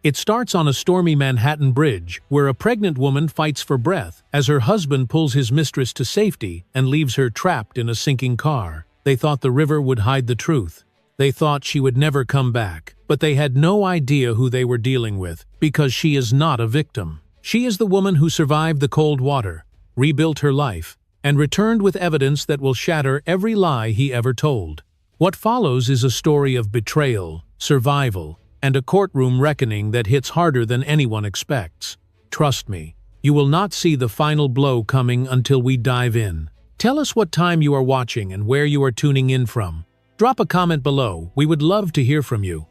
It starts on a stormy Manhattan bridge, where a pregnant woman fights for breath as her husband pulls his mistress to safety and leaves her trapped in a sinking car. They thought the river would hide the truth. They thought she would never come back, but they had no idea who they were dealing with, because she is not a victim. She is the woman who survived the cold water, rebuilt her life, and returned with evidence that will shatter every lie he ever told. What follows is a story of betrayal, survival, and a courtroom reckoning that hits harder than anyone expects. Trust me, you will not see the final blow coming until we dive in. Tell us what time you are watching and where you are tuning in from. Drop a comment below, we would love to hear from you.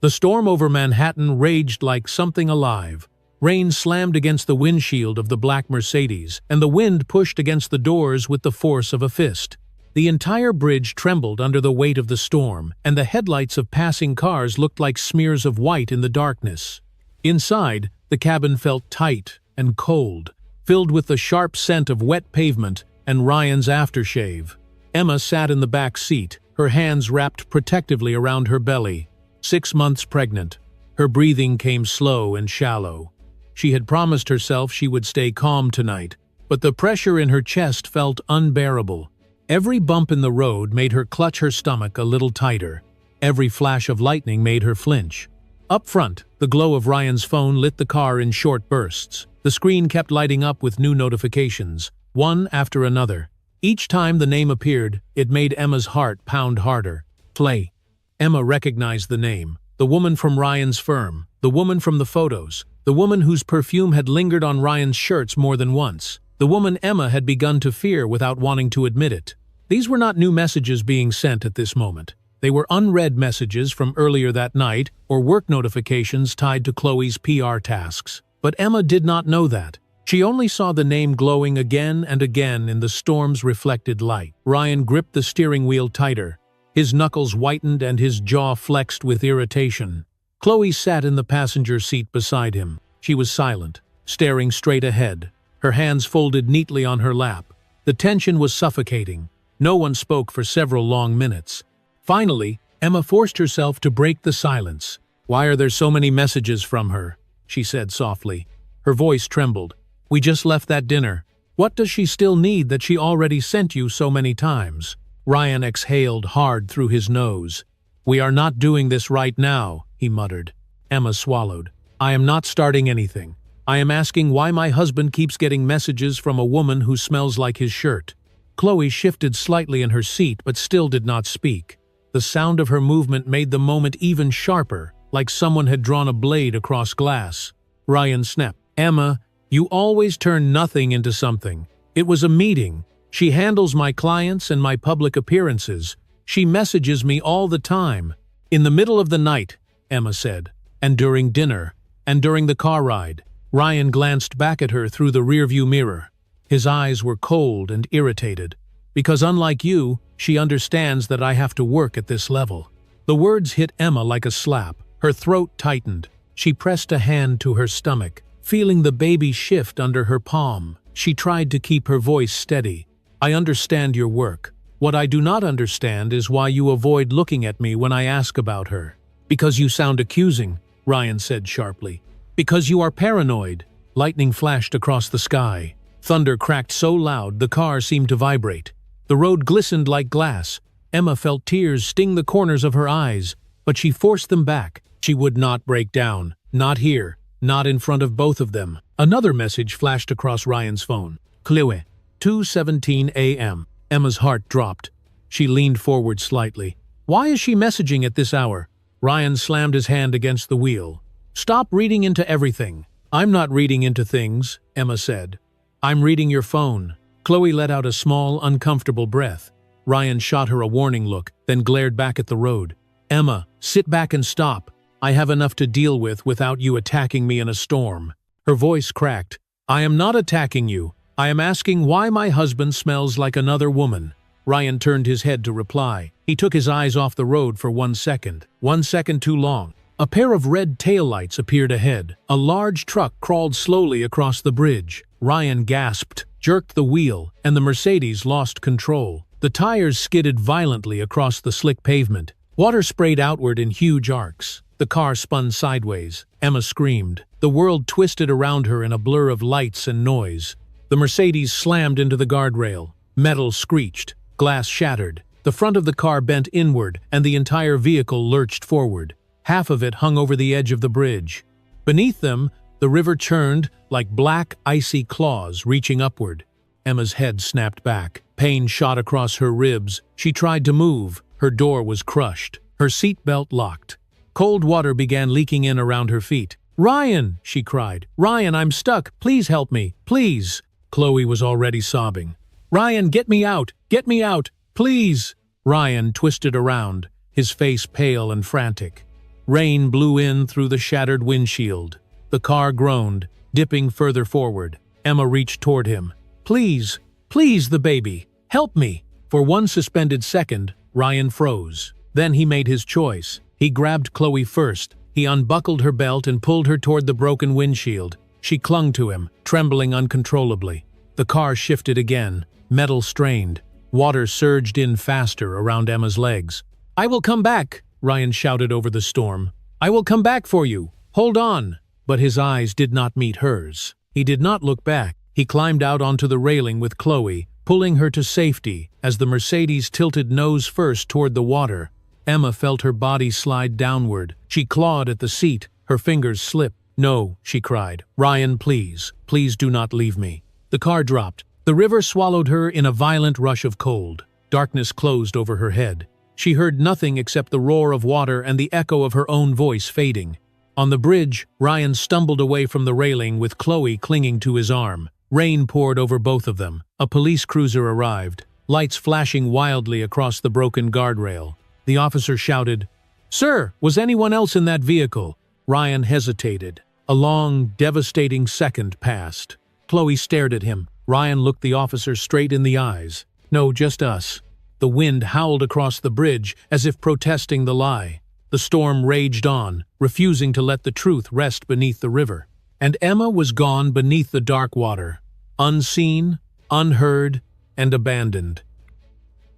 The storm over Manhattan raged like something alive. Rain slammed against the windshield of the black Mercedes, and the wind pushed against the doors with the force of a fist. The entire bridge trembled under the weight of the storm, and the headlights of passing cars looked like smears of white in the darkness. Inside, the cabin felt tight and cold, filled with the sharp scent of wet pavement and Ryan's aftershave. Emma sat in the back seat, her hands wrapped protectively around her belly. 6 months pregnant. Her breathing came slow and shallow. She had promised herself she would stay calm tonight, but the pressure in her chest felt unbearable. Every bump in the road made her clutch her stomach a little tighter. Every flash of lightning made her flinch. Up front, the glow of Ryan's phone lit the car in short bursts. The screen kept lighting up with new notifications, one after another. Each time the name appeared, it made Emma's heart pound harder. Play. Emma recognized the name. The woman from Ryan's firm. The woman from the photos. The woman whose perfume had lingered on Ryan's shirts more than once. The woman Emma had begun to fear without wanting to admit it. These were not new messages being sent at this moment. They were unread messages from earlier that night or work notifications tied to Chloe's PR tasks. But Emma did not know that. She only saw the name glowing again and again in the storm's reflected light. Ryan gripped the steering wheel tighter. His knuckles whitened and his jaw flexed with irritation. Chloe sat in the passenger seat beside him. She was silent, staring straight ahead, her hands folded neatly on her lap. The tension was suffocating. No one spoke for several long minutes. Finally, Emma forced herself to break the silence. "Why are there so many messages from her?" she said softly. Her voice trembled. "We just left that dinner. What does she still need that she already sent you so many times?" Ryan exhaled hard through his nose. "We are not doing this right now," he muttered. Emma swallowed. "I am not starting anything. I am asking why my husband keeps getting messages from a woman who smells like his shirt." Chloe shifted slightly in her seat but still did not speak. The sound of her movement made the moment even sharper, like someone had drawn a blade across glass. Ryan snapped. "Emma, you always turn nothing into something. It was a meeting. She handles my clients and my public appearances. She messages me all the time." "In the middle of the night," Emma said, "and during dinner, and during the car ride." Ryan glanced back at her through the rearview mirror. His eyes were cold and irritated. "Because unlike you, she understands that I have to work at this level." The words hit Emma like a slap. Her throat tightened. She pressed a hand to her stomach, feeling the baby shift under her palm. She tried to keep her voice steady. "I understand your work. What I do not understand is why you avoid looking at me when I ask about her." "Because you sound accusing," Ryan said sharply. "Because you are paranoid." Lightning flashed across the sky. Thunder cracked so loud the car seemed to vibrate. The road glistened like glass. Emma felt tears sting the corners of her eyes, but she forced them back. She would not break down. Not here. Not in front of both of them. Another message flashed across Ryan's phone. "Chloe, 2:17 a.m. Emma's heart dropped. She leaned forward slightly. "Why is she messaging at this hour?" Ryan slammed his hand against the wheel. "Stop reading into everything." "I'm not reading into things," Emma said. "I'm reading your phone." Chloe let out a small, uncomfortable breath. Ryan shot her a warning look, then glared back at the road. "Emma, sit back and stop. I have enough to deal with without you attacking me in a storm." Her voice cracked. "I am not attacking you. I am asking why my husband smells like another woman." Ryan turned his head to reply. He took his eyes off the road for 1 second. 1 second too long. A pair of red taillights appeared ahead. A large truck crawled slowly across the bridge. Ryan gasped, jerked the wheel, and the Mercedes lost control. The tires skidded violently across the slick pavement. Water sprayed outward in huge arcs. The car spun sideways. Emma screamed. The world twisted around her in a blur of lights and noise. The Mercedes slammed into the guardrail. Metal screeched. Glass shattered. The front of the car bent inward, and the entire vehicle lurched forward. Half of it hung over the edge of the bridge. Beneath them, the river churned like black, icy claws reaching upward. Emma's head snapped back. Pain shot across her ribs. She tried to move. Her door was crushed. Her seatbelt locked. Cold water began leaking in around her feet. "Ryan!" she cried. "Ryan, I'm stuck. Please help me. Please!" Chloe was already sobbing. "Ryan, get me out! Get me out! Please!" Ryan twisted around, his face pale and frantic. Rain blew in through the shattered windshield. The car groaned, dipping further forward. Emma reached toward him. "Please! Please, the baby! Help me!" For one suspended second, Ryan froze. Then he made his choice. He grabbed Chloe first. He unbuckled her belt and pulled her toward the broken windshield. She clung to him, trembling uncontrollably. The car shifted again. Metal strained. Water surged in faster around Emma's legs. "I will come back!" Ryan shouted over the storm. "I will come back for you! Hold on!" But his eyes did not meet hers. He did not look back. He climbed out onto the railing with Chloe, pulling her to safety as the Mercedes tilted nose first toward the water. Emma felt her body slide downward. She clawed at the seat. Her fingers slipped. "No," she cried. "Ryan, please. Please do not leave me." The car dropped. The river swallowed her in a violent rush of cold. Darkness closed over her head. She heard nothing except the roar of water and the echo of her own voice fading. On the bridge, Ryan stumbled away from the railing with Chloe clinging to his arm. Rain poured over both of them. A police cruiser arrived, lights flashing wildly across the broken guardrail. The officer shouted, "Sir, was anyone else in that vehicle?" Ryan hesitated. A long, devastating second passed. Chloe stared at him. Ryan looked the officer straight in the eyes. "No, just us." The wind howled across the bridge as if protesting the lie. The storm raged on, refusing to let the truth rest beneath the river. And Emma was gone beneath the dark water, unseen, unheard, and abandoned.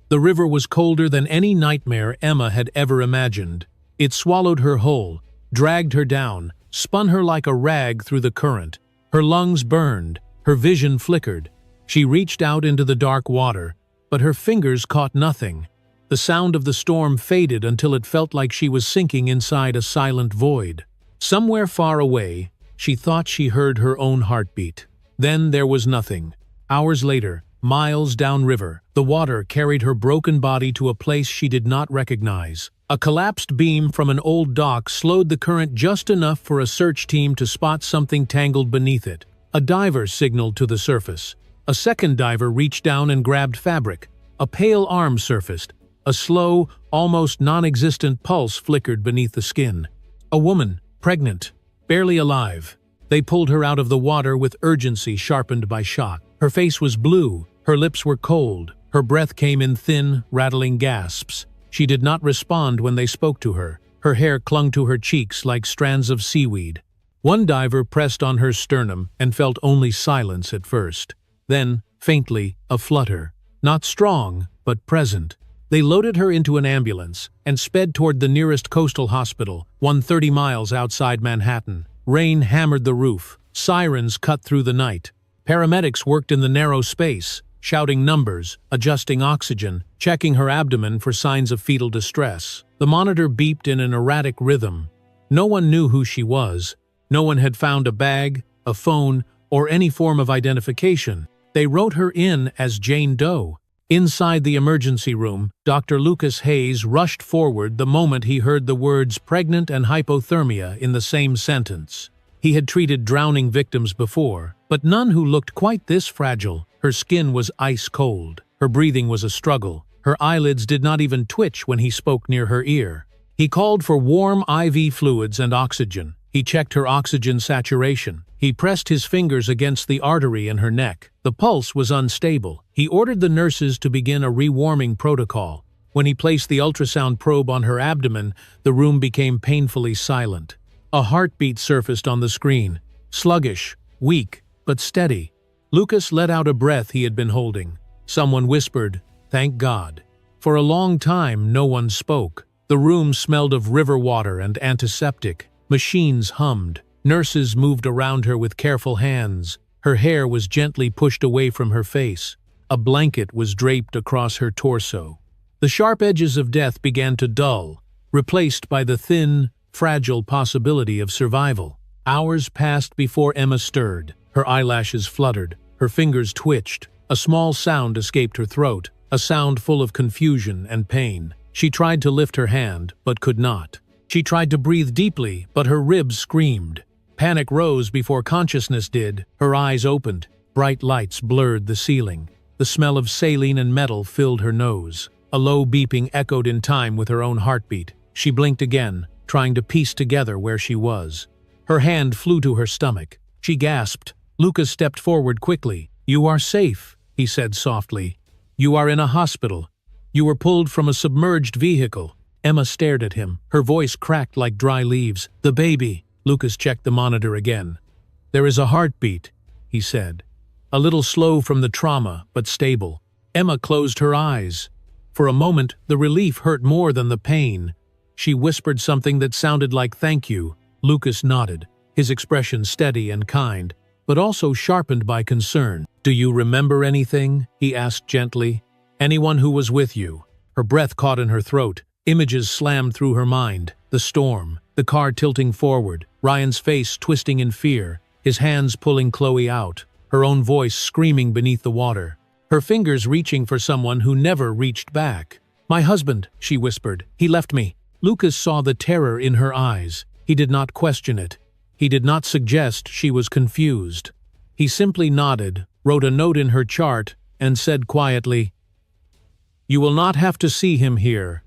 The river was colder than any nightmare Emma had ever imagined. It swallowed her whole, dragged her down, spun her like a rag through the current. Her lungs burned, her vision flickered. She reached out into the dark water, but her fingers caught nothing. The sound of the storm faded until it felt like she was sinking inside a silent void. Somewhere far away, she thought she heard her own heartbeat. Then there was nothing. Hours later, miles downriver, the water carried her broken body to a place she did not recognize. A collapsed beam from an old dock slowed the current just enough for a search team to spot something tangled beneath it. A diver signaled to the surface. A second diver reached down and grabbed fabric. A pale arm surfaced. A slow, almost non-existent pulse flickered beneath the skin. A woman, pregnant, barely alive. They pulled her out of the water with urgency sharpened by shock. Her face was blue, her lips were cold, her breath came in thin, rattling gasps. She did not respond when they spoke to her. Her hair clung to her cheeks like strands of seaweed. One diver pressed on her sternum and felt only silence at first. Then, faintly, a flutter. Not strong, but present. They loaded her into an ambulance and sped toward the nearest coastal hospital, 130 miles outside Manhattan. Rain hammered the roof. Sirens cut through the night. Paramedics worked in the narrow space, shouting numbers, adjusting oxygen, checking her abdomen for signs of fetal distress. The monitor beeped in an erratic rhythm. No one knew who she was. No one had found a bag, a phone, or any form of identification. They wrote her in as Jane Doe. Inside the emergency room, Dr. Lucas Hayes rushed forward the moment he heard the words pregnant and hypothermia in the same sentence. He had treated drowning victims before, but none who looked quite this fragile. Her skin was ice cold. Her breathing was a struggle. Her eyelids did not even twitch when he spoke near her ear. He called for warm IV fluids and oxygen. He checked her oxygen saturation. He pressed his fingers against the artery in her neck. The pulse was unstable. He ordered the nurses to begin a rewarming protocol. When he placed the ultrasound probe on her abdomen, the room became painfully silent. A heartbeat surfaced on the screen. Sluggish, weak, but steady. Lucas let out a breath he had been holding. Someone whispered, "Thank God." For a long time, no one spoke. The room smelled of river water and antiseptic. Machines hummed. Nurses moved around her with careful hands. Her hair was gently pushed away from her face. A blanket was draped across her torso. The sharp edges of death began to dull, replaced by the thin, fragile possibility of survival. Hours passed before Emma stirred. Her eyelashes fluttered. Her fingers twitched. A small sound escaped her throat, a sound full of confusion and pain. She tried to lift her hand, but could not. She tried to breathe deeply, but her ribs screamed. Panic rose before consciousness did. Her eyes opened. Bright lights blurred the ceiling. The smell of saline and metal filled her nose. A low beeping echoed in time with her own heartbeat. She blinked again, trying to piece together where she was. Her hand flew to her stomach. She gasped. Lucas stepped forward quickly. "You are safe," he said softly. "You are in a hospital. You were pulled from a submerged vehicle." Emma stared at him. Her voice cracked like dry leaves. "The baby." Lucas checked the monitor again. "There is a heartbeat," he said. "A little slow from the trauma, but stable." Emma closed her eyes. For a moment, the relief hurt more than the pain. She whispered something that sounded like "thank you." Lucas nodded, his expression steady and kind, but also sharpened by concern. "Do you remember anything?" he asked gently. "Anyone who was with you?" Her breath caught in her throat. Images slammed through her mind. The storm, the car tilting forward, Ryan's face twisting in fear, his hands pulling Chloe out, her own voice screaming beneath the water. Her fingers reaching for someone who never reached back. "My husband," she whispered. "He left me." Lucas saw the terror in her eyes. He did not question it. He did not suggest she was confused. He simply nodded, wrote a note in her chart, and said quietly, "You will not have to see him here.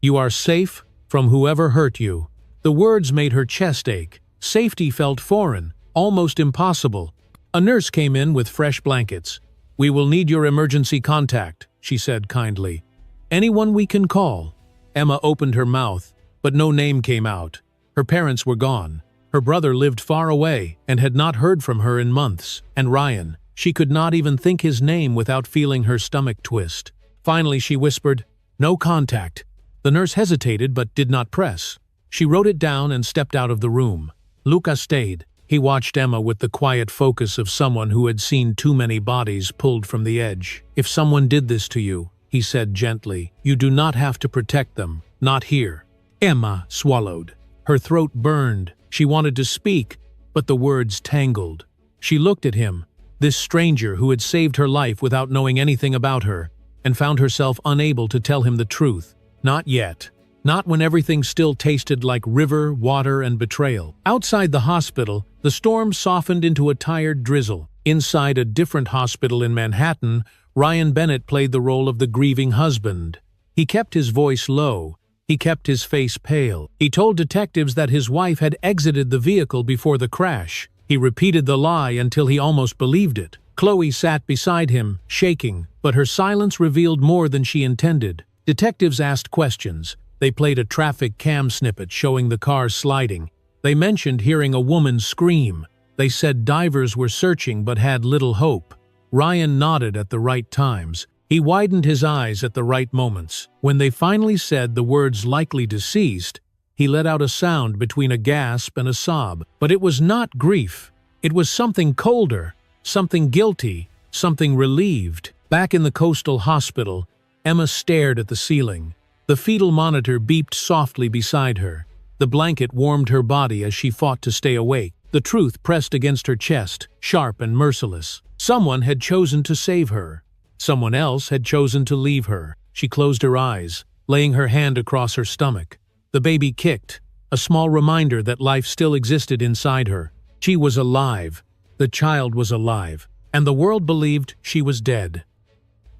You are safe from whoever hurt you." The words made her chest ache. Safety felt foreign, almost impossible. A nurse came in with fresh blankets. "We will need your emergency contact," she said kindly. "Anyone we can call?" Emma opened her mouth, but no name came out. Her parents were gone. Her brother lived far away and had not heard from her in months. And Ryan, she could not even think his name without feeling her stomach twist. Finally she whispered, "No contact." The nurse hesitated but did not press. She wrote it down and stepped out of the room. Lucas stayed. He watched Emma with the quiet focus of someone who had seen too many bodies pulled from the edge. "If someone did this to you," he said gently, "you do not have to protect them. Not here." Emma swallowed. Her throat burned. She wanted to speak, but the words tangled. She looked at him, this stranger who had saved her life without knowing anything about her, and found herself unable to tell him the truth. Not yet. Not when everything still tasted like river, water, and betrayal. Outside the hospital, the storm softened into a tired drizzle. Inside a different hospital in Manhattan, Ryan Bennett played the role of the grieving husband. He kept his voice low. He kept his face pale. He told detectives that his wife had exited the vehicle before the crash. He repeated the lie until he almost believed it. Chloe sat beside him, shaking, but her silence revealed more than she intended. Detectives asked questions. They played a traffic cam snippet showing the car sliding. They mentioned hearing a woman scream. They said divers were searching but had little hope. Ryan nodded at the right times. He widened his eyes at the right moments. When they finally said the words "likely deceased," he let out a sound between a gasp and a sob. But it was not grief. It was something colder, something guilty, something relieved. Back in the coastal hospital, Emma stared at the ceiling. The fetal monitor beeped softly beside her. The blanket warmed her body as she fought to stay awake. The truth pressed against her chest, sharp and merciless. Someone had chosen to save her. Someone else had chosen to leave her. She closed her eyes, laying her hand across her stomach. The baby kicked, a small reminder that life still existed inside her. She was alive. The child was alive. And the world believed she was dead.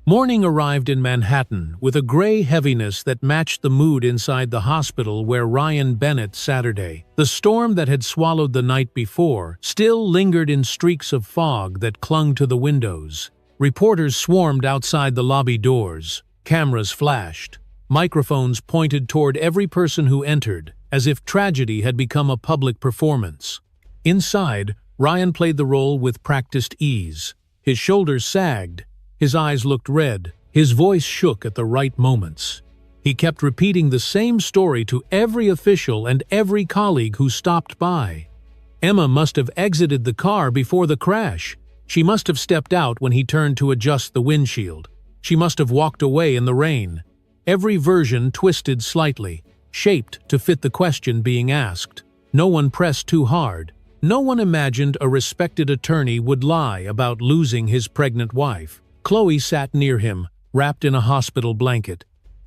Morning arrived in Manhattan with a gray heaviness that matched the mood inside the hospital where Ryan Bennett Saturday. The storm that had swallowed the night before still lingered in streaks of fog that clung to the windows. Reporters swarmed outside the lobby doors. Cameras flashed. Microphones pointed toward every person who entered, as if tragedy had become a public performance. Inside, Ryan played the role with practiced ease. His shoulders sagged. His eyes looked red. His voice shook at the right moments. He kept repeating the same story to every official and every colleague who stopped by. Emma must have exited the car before the crash. She must have stepped out when he turned to adjust the windshield. She must have walked away in the rain. Every version twisted slightly, shaped to fit the question being asked. No one pressed too hard. No one imagined a respected attorney would lie about losing his pregnant wife. Chloe sat near him, wrapped in a hospital blanket.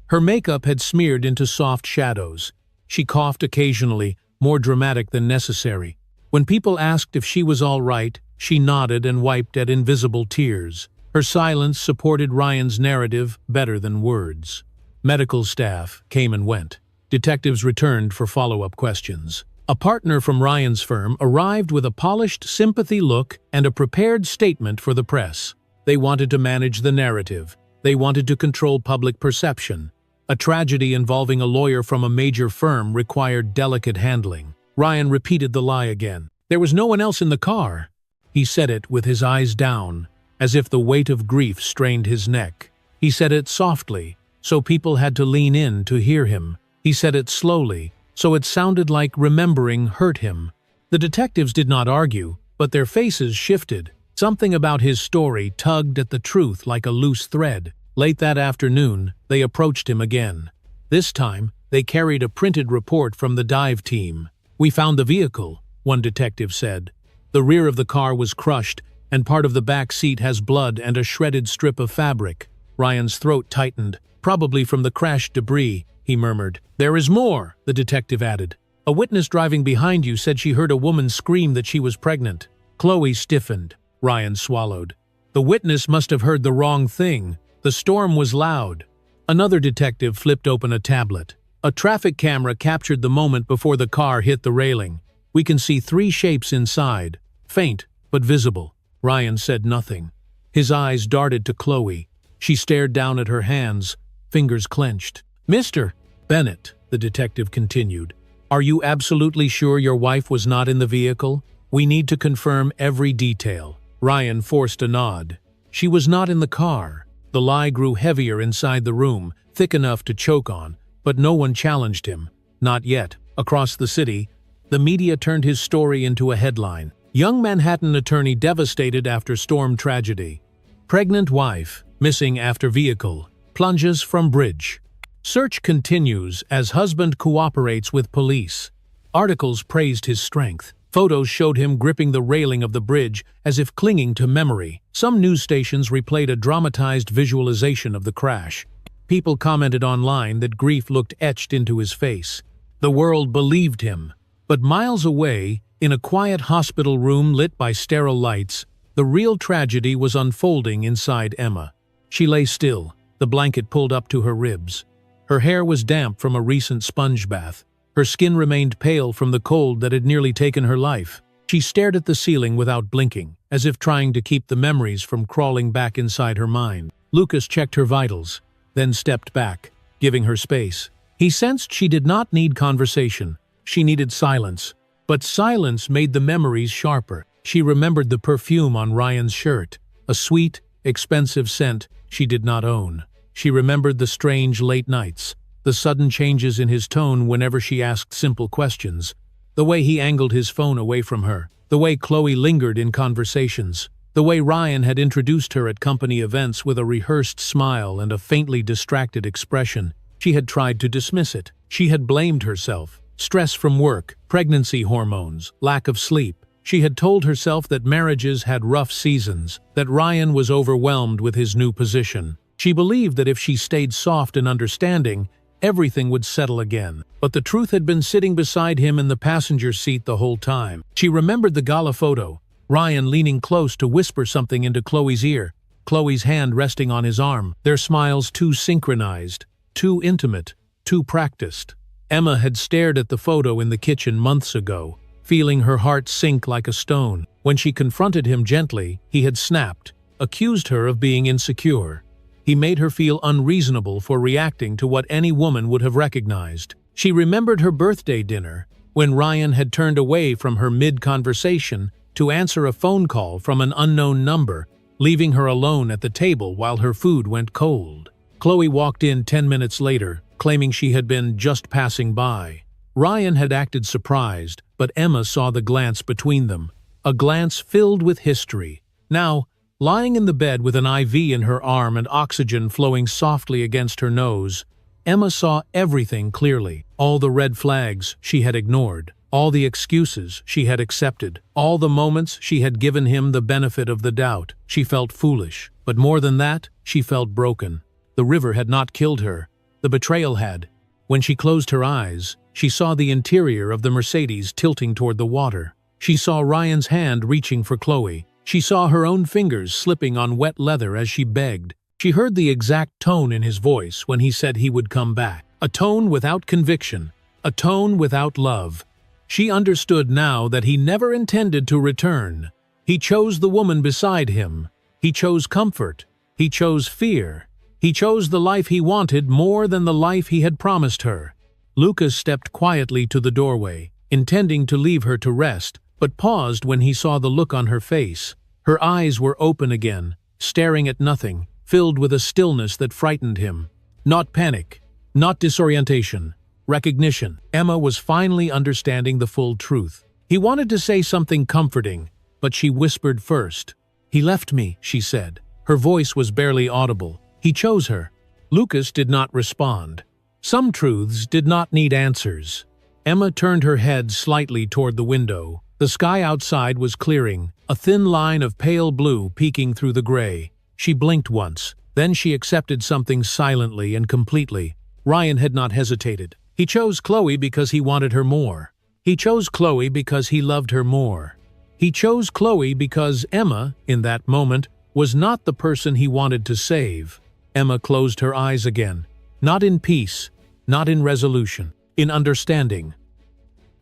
Her makeup had smeared into soft shadows. She coughed occasionally, more dramatic than necessary. When people asked if she was all right, she nodded and wiped at invisible tears. Her silence supported Ryan's narrative better than words. Medical staff came and went. Detectives returned for follow-up questions. A partner from Ryan's firm arrived with a polished sympathy look and a prepared statement for the press. They wanted to manage the narrative. They wanted to control public perception. A tragedy involving a lawyer from a major firm required delicate handling. Ryan repeated the lie again. There was no one else in the car. He said it with his eyes down, as if the weight of grief strained his neck. He said it softly, so people had to lean in to hear him. He said it slowly, so it sounded like remembering hurt him. The detectives did not argue, but their faces shifted. Something about his story tugged at the truth like a loose thread. Late that afternoon, they approached him again. This time, they carried a printed report from the dive team. "We found the vehicle," one detective said. "The rear of the car was crushed, and part of the back seat has blood and a shredded strip of fabric." Ryan's throat tightened. "Probably from the crash debris," he murmured. "There is more," the detective added. "A witness driving behind you said she heard a woman scream that she was pregnant." Chloe stiffened. Ryan swallowed. "The witness must have heard the wrong thing. The storm was loud." Another detective flipped open a tablet. A traffic camera captured the moment before the car hit the railing. "We can see 3 shapes inside. Faint, but visible." Ryan said nothing. His eyes darted to Chloe. She stared down at her hands, fingers clenched. "Mr. Bennett," the detective continued, "are you absolutely sure your wife was not in the vehicle? We need to confirm every detail." Ryan forced a nod. "She was not in the car." The lie grew heavier inside the room, thick enough to choke on, but no one challenged him. Not yet. Across the city, the media turned his story into a headline. Young Manhattan attorney devastated after storm tragedy. Pregnant wife, missing after vehicle, plunges from bridge. Search continues as husband cooperates with police. Articles praised his strength. Photos showed him gripping the railing of the bridge as if clinging to memory. Some news stations replayed a dramatized visualization of the crash. People commented online that grief looked etched into his face. The world believed him. But miles away, in a quiet hospital room lit by sterile lights, the real tragedy was unfolding inside Emma. She lay still, the blanket pulled up to her ribs. Her hair was damp from a recent sponge bath. Her skin remained pale from the cold that had nearly taken her life. She stared at the ceiling without blinking, as if trying to keep the memories from crawling back inside her mind. Lucas checked her vitals, then stepped back, giving her space. He sensed she did not need conversation. She needed silence. But silence made the memories sharper. She remembered the perfume on Ryan's shirt, a sweet, expensive scent she did not own. She remembered the strange late nights, the sudden changes in his tone whenever she asked simple questions, the way he angled his phone away from her, the way Chloe lingered in conversations, the way Ryan had introduced her at company events with a rehearsed smile and a faintly distracted expression. She had tried to dismiss it. She had blamed herself. Stress from work, pregnancy hormones, lack of sleep. She had told herself that marriages had rough seasons, that Ryan was overwhelmed with his new position. She believed that if she stayed soft and understanding, everything would settle again. But the truth had been sitting beside him in the passenger seat the whole time. She remembered the gala photo, Ryan leaning close to whisper something into Chloe's ear, Chloe's hand resting on his arm, their smiles too synchronized, too intimate, too practiced. Emma had stared at the photo in the kitchen months ago, feeling her heart sink like a stone. When she confronted him gently, he had snapped, accused her of being insecure. He made her feel unreasonable for reacting to what any woman would have recognized. She remembered her birthday dinner, when Ryan had turned away from her mid-conversation to answer a phone call from an unknown number, leaving her alone at the table while her food went cold. Chloe walked in 10 minutes later, claiming she had been just passing by. Ryan had acted surprised, but Emma saw the glance between them, a glance filled with history. Now, lying in the bed with an IV in her arm and oxygen flowing softly against her nose, Emma saw everything clearly. All the red flags she had ignored, all the excuses she had accepted, all the moments she had given him the benefit of the doubt. She felt foolish, but more than that, she felt broken. The river had not killed her. The betrayal had. When she closed her eyes, she saw the interior of the Mercedes tilting toward the water. She saw Ryan's hand reaching for Chloe. She saw her own fingers slipping on wet leather as she begged. She heard the exact tone in his voice when he said he would come back. A tone without conviction. A tone without love. She understood now that he never intended to return. He chose the woman beside him. He chose comfort. He chose fear. He chose the life he wanted more than the life he had promised her. Lucas stepped quietly to the doorway, intending to leave her to rest, but paused when he saw the look on her face. Her eyes were open again, staring at nothing, filled with a stillness that frightened him. Not panic, not disorientation, recognition. Emma was finally understanding the full truth. He wanted to say something comforting, but she whispered first. "He left me," she said. Her voice was barely audible. He chose her. Lucas did not respond. Some truths did not need answers. Emma turned her head slightly toward the window. The sky outside was clearing, a thin line of pale blue peeking through the gray. She blinked once, then she accepted something silently and completely. Ryan had not hesitated. He chose Chloe because he wanted her more. He chose Chloe because he loved her more. He chose Chloe because Emma, in that moment, was not the person he wanted to save. Emma closed her eyes again. Not in peace, not in resolution, in understanding.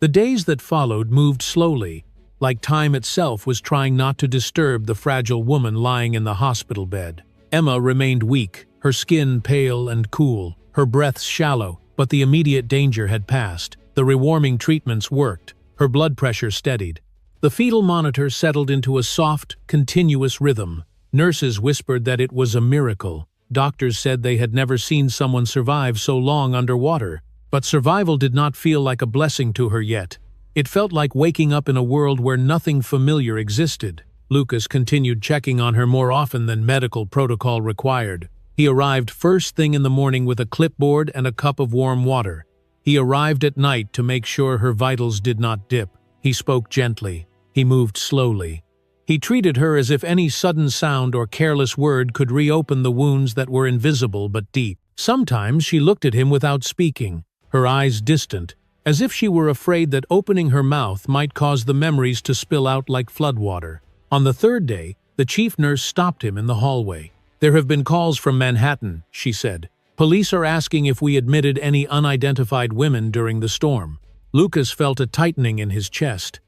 The days that followed moved slowly, like time itself was trying not to disturb the fragile woman lying in the hospital bed. Emma remained weak, her skin pale and cool, her breaths shallow, but the immediate danger had passed. The rewarming treatments worked, her blood pressure steadied. The fetal monitor settled into a soft, continuous rhythm. Nurses whispered that it was a miracle. Doctors said they had never seen someone survive so long underwater. But survival did not feel like a blessing to her yet. It felt like waking up in a world where nothing familiar existed. Lucas continued checking on her more often than medical protocol required. He arrived first thing in the morning with a clipboard and a cup of warm water. He arrived at night to make sure her vitals did not dip. He spoke gently. He moved slowly. He treated her as if any sudden sound or careless word could reopen the wounds that were invisible but deep. Sometimes she looked at him without speaking, her eyes distant, as if she were afraid that opening her mouth might cause the memories to spill out like floodwater. On the third day, the chief nurse stopped him in the hallway. "There have been calls from Manhattan," she said. "Police are asking if we admitted any unidentified women during the storm." Lucas felt a tightening in his chest.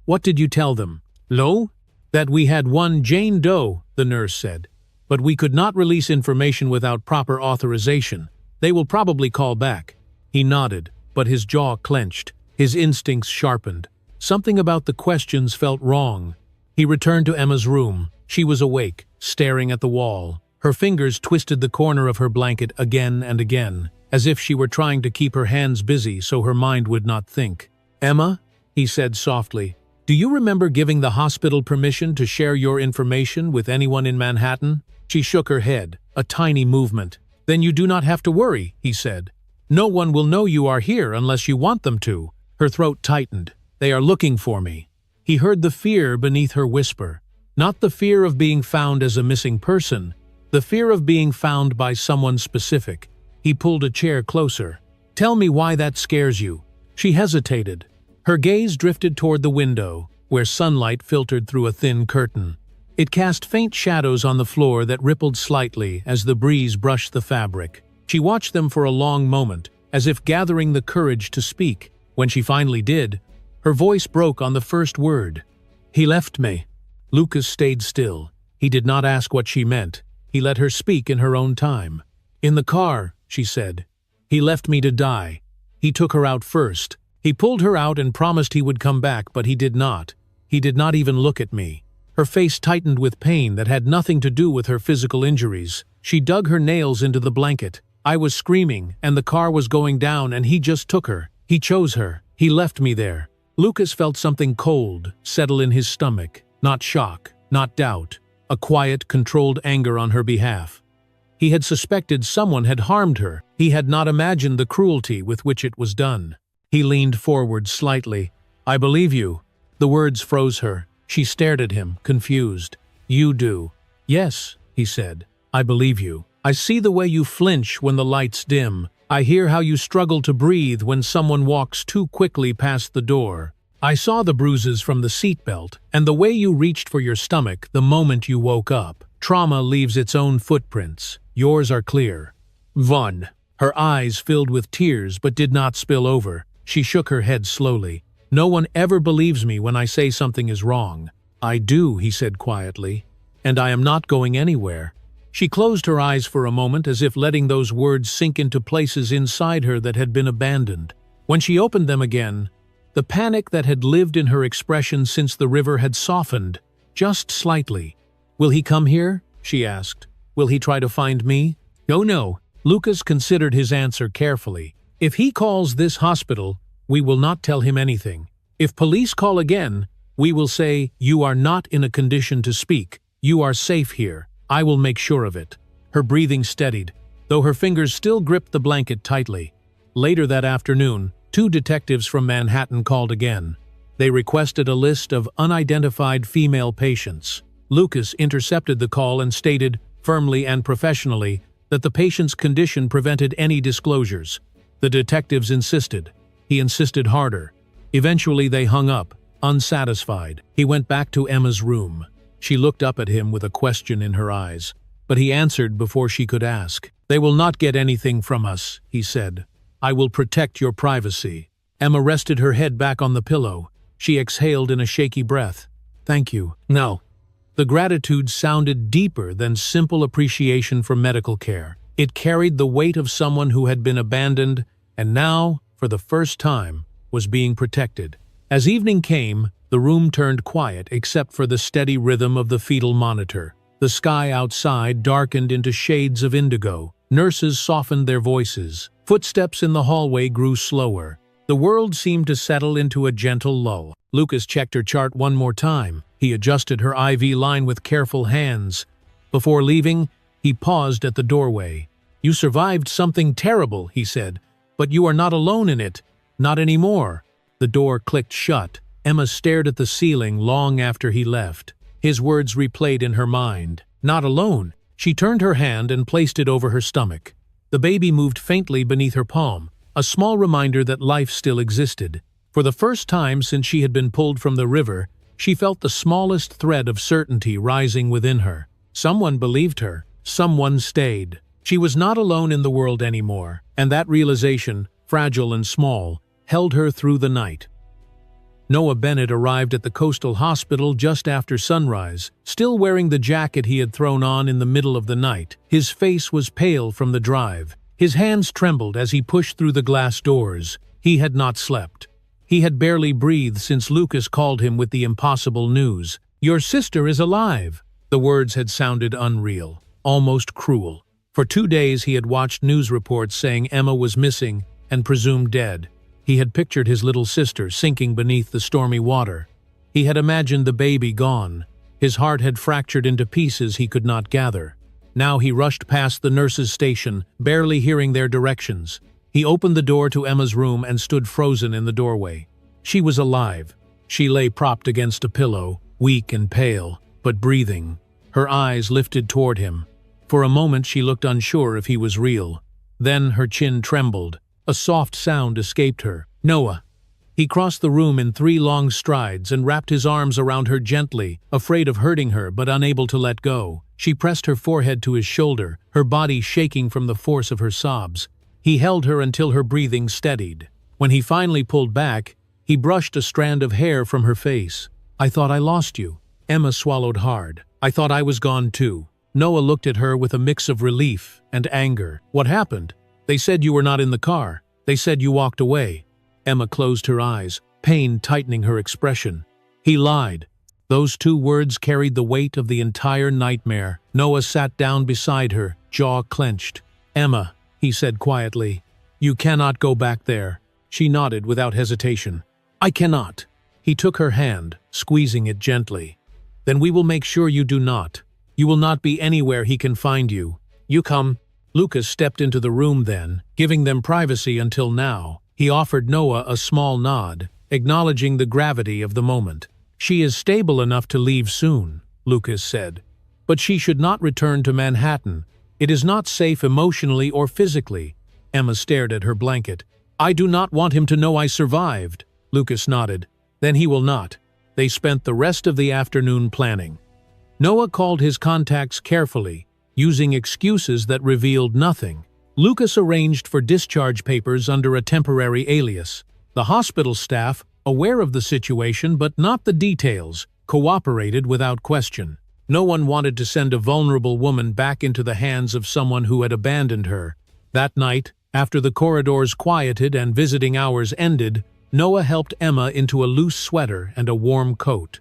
"What did you tell them?" "Lo? That we had one Jane Doe," the nurse said. "But we could not release information without proper authorization. They will probably call back." He nodded, but his jaw clenched, his instincts sharpened. Something about the questions felt wrong. He returned to Emma's room. She was awake, staring at the wall. Her fingers twisted the corner of her blanket again and again, as if she were trying to keep her hands busy so her mind would not think. "Emma," he said softly, "do you remember giving the hospital permission to share your information with anyone in Manhattan?" She shook her head, a tiny movement. "Then you do not have to worry," he said. "No one will know you are here unless you want them to." Her throat tightened. "They are looking for me." He heard the fear beneath her whisper. Not the fear of being found as a missing person, the fear of being found by someone specific. He pulled a chair closer. "Tell me why that scares you." She hesitated. Her gaze drifted toward the window, where sunlight filtered through a thin curtain. It cast faint shadows on the floor that rippled slightly as the breeze brushed the fabric. She watched them for a long moment, as if gathering the courage to speak. When she finally did, her voice broke on the first word. "He left me." Lucas stayed still. He did not ask what she meant. He let her speak in her own time. "In the car," she said. "He left me to die. He took her out first. He pulled her out and promised he would come back, but he did not. He did not even look at me." Her face tightened with pain that had nothing to do with her physical injuries. She dug her nails into the blanket. I was screaming, and the car was going down, and he just took her. He chose her. He left me there." Lucas felt something cold settle in his stomach. Not shock, not doubt. A quiet, controlled anger on her behalf. He had suspected someone had harmed her. He had not imagined the cruelty with which it was done. He leaned forward slightly. "I believe you." The words froze her. She stared at him, confused. "You do?" "Yes," he said. "I believe you. I see the way you flinch when the lights dim. I hear how you struggle to breathe when someone walks too quickly past the door. I saw the bruises from the seatbelt, and the way you reached for your stomach the moment you woke up. Trauma leaves its own footprints. Yours are clear." "Vaughn." Her eyes filled with tears but did not spill over. She shook her head slowly. "No one ever believes me when I say something is wrong." "I do," he said quietly. "And I am not going anywhere." She closed her eyes for a moment as if letting those words sink into places inside her that had been abandoned. When she opened them again, the panic that had lived in her expression since the river had softened, just slightly. "Will he come here?" she asked. "Will he try to find me?" "Oh no." Lucas considered his answer carefully. "If he calls this hospital, we will not tell him anything. If police call again, we will say, 'You are not in a condition to speak. You are safe here. I will make sure of it.'" Her breathing steadied, though her fingers still gripped the blanket tightly. Later that afternoon, 2 detectives from Manhattan called again. They requested a list of unidentified female patients. Lucas intercepted the call and stated, firmly and professionally, that the patient's condition prevented any disclosures. The detectives insisted. He insisted harder. Eventually they hung up, unsatisfied. He went back to Emma's room. She looked up at him with a question in her eyes, but he answered before she could ask. "They will not get anything from us," he said. "I will protect your privacy." Emma rested her head back on the pillow. She exhaled in a shaky breath. "Thank you." "No." The gratitude sounded deeper than simple appreciation for medical care. It carried the weight of someone who had been abandoned and now, for the first time, was being protected. As evening came, the room turned quiet except for the steady rhythm of the fetal monitor. The sky outside darkened into shades of indigo. Nurses softened their voices. Footsteps in the hallway grew slower. The world seemed to settle into a gentle lull. Lucas checked her chart one more time. He adjusted her IV line with careful hands. Before leaving, he paused at the doorway. "You survived something terrible," he said, "but you are not alone in it. Not anymore." The door clicked shut. Emma stared at the ceiling long after he left. His words replayed in her mind. "Not alone." She turned her hand and placed it over her stomach. The baby moved faintly beneath her palm, a small reminder that life still existed. For the first time since she had been pulled from the river, she felt the smallest thread of certainty rising within her. Someone believed her. Someone stayed. She was not alone in the world anymore, and that realization, fragile and small, held her through the night. Noah Bennett arrived at the coastal hospital just after sunrise, still wearing the jacket he had thrown on in the middle of the night. His face was pale from the drive. His hands trembled as he pushed through the glass doors. He had not slept. He had barely breathed since Lucas called him with the impossible news. "Your sister is alive." The words had sounded unreal, almost cruel. For 2 days he had watched news reports saying Emma was missing and presumed dead. He had pictured his little sister sinking beneath the stormy water. He had imagined the baby gone. His heart had fractured into pieces he could not gather. Now he rushed past the nurses' station, barely hearing their directions. He opened the door to Emma's room and stood frozen in the doorway. She was alive. She lay propped against a pillow, weak and pale, but breathing. Her eyes lifted toward him. For a moment she looked unsure if he was real. Then her chin trembled. A soft sound escaped her. "Noah." He crossed the room in 3 long strides and wrapped his arms around her gently, afraid of hurting her but unable to let go. She pressed her forehead to his shoulder, her body shaking from the force of her sobs. He held her until her breathing steadied. When he finally pulled back, he brushed a strand of hair from her face. "I thought I lost you." Emma swallowed hard. "I thought I was gone too." Noah looked at her with a mix of relief and anger. "What happened?" "They said you were not in the car. They said you walked away." Emma closed her eyes, pain tightening her expression. He lied. Those 2 words carried the weight of the entire nightmare. Noah sat down beside her, jaw clenched. "Emma," he said quietly. "You cannot go back there." She nodded without hesitation. "I cannot." He took her hand, squeezing it gently. "Then we will make sure you do not. You will not be anywhere he can find you. You come." Lucas stepped into the room then, giving them privacy until now. He offered Noah a small nod, acknowledging the gravity of the moment. "She is stable enough to leave soon," Lucas said. "But she should not return to Manhattan. It is not safe emotionally or physically." Emma stared at her blanket. "I do not want him to know I survived." Lucas nodded. "Then he will not." They spent the rest of the afternoon planning. Noah called his contacts carefully, using excuses that revealed nothing. Lucas arranged for discharge papers under a temporary alias. The hospital staff, aware of the situation but not the details, cooperated without question. No one wanted to send a vulnerable woman back into the hands of someone who had abandoned her. That night, after the corridors quieted and visiting hours ended, Noah helped Emma into a loose sweater and a warm coat.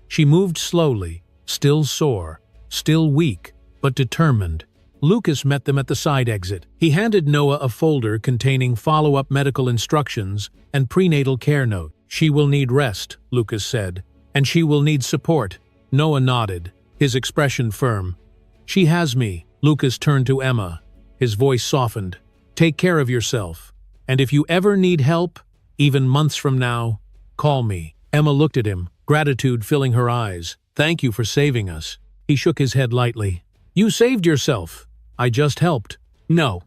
She moved slowly, still sore, still weak, but determined. Lucas met them at the side exit. He handed Noah a folder containing follow-up medical instructions and prenatal care note. "She will need rest," Lucas said, "and she will need support." Noah nodded, his expression firm. "She has me." Lucas turned to Emma. His voice softened. "Take care of yourself. And if you ever need help, even months from now, call me." Emma looked at him, gratitude filling her eyes. "Thank you for saving us." He shook his head lightly. "You saved yourself. I just helped." "No."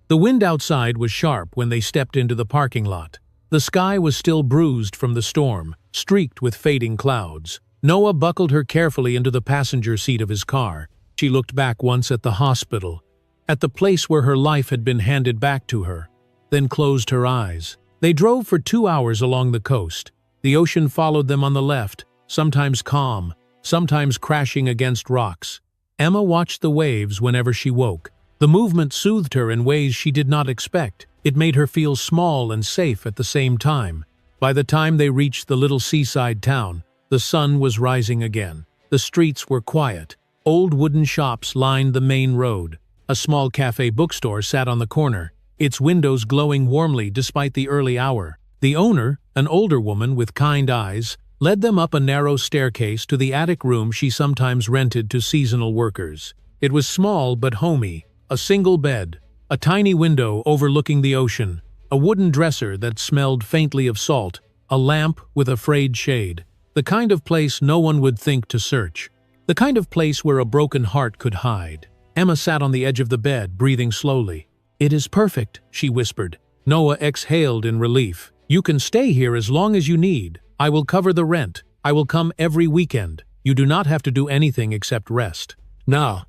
The wind outside was sharp when they stepped into the parking lot. The sky was still bruised from the storm, streaked with fading clouds. Noah buckled her carefully into the passenger seat of his car. She looked back once at the hospital, at the place where her life had been handed back to her, then closed her eyes. They drove for 2 hours along the coast. The ocean followed them on the left, sometimes calm, sometimes crashing against rocks. Emma watched the waves whenever she woke. The movement soothed her in ways she did not expect. It made her feel small and safe at the same time. By the time they reached the little seaside town, the sun was rising again. The streets were quiet. Old wooden shops lined the main road. A small cafe bookstore sat on the corner, its windows glowing warmly despite the early hour. The owner, an older woman with kind eyes, led them up a narrow staircase to the attic room she sometimes rented to seasonal workers. It was small but homey, a single bed, a tiny window overlooking the ocean, a wooden dresser that smelled faintly of salt, a lamp with a frayed shade. The kind of place no one would think to search. The kind of place where a broken heart could hide. Emma sat on the edge of the bed, breathing slowly. "It is perfect," she whispered. Noah exhaled in relief. "You can stay here as long as you need. I will cover the rent. I will come every weekend. You do not have to do anything except rest." "No."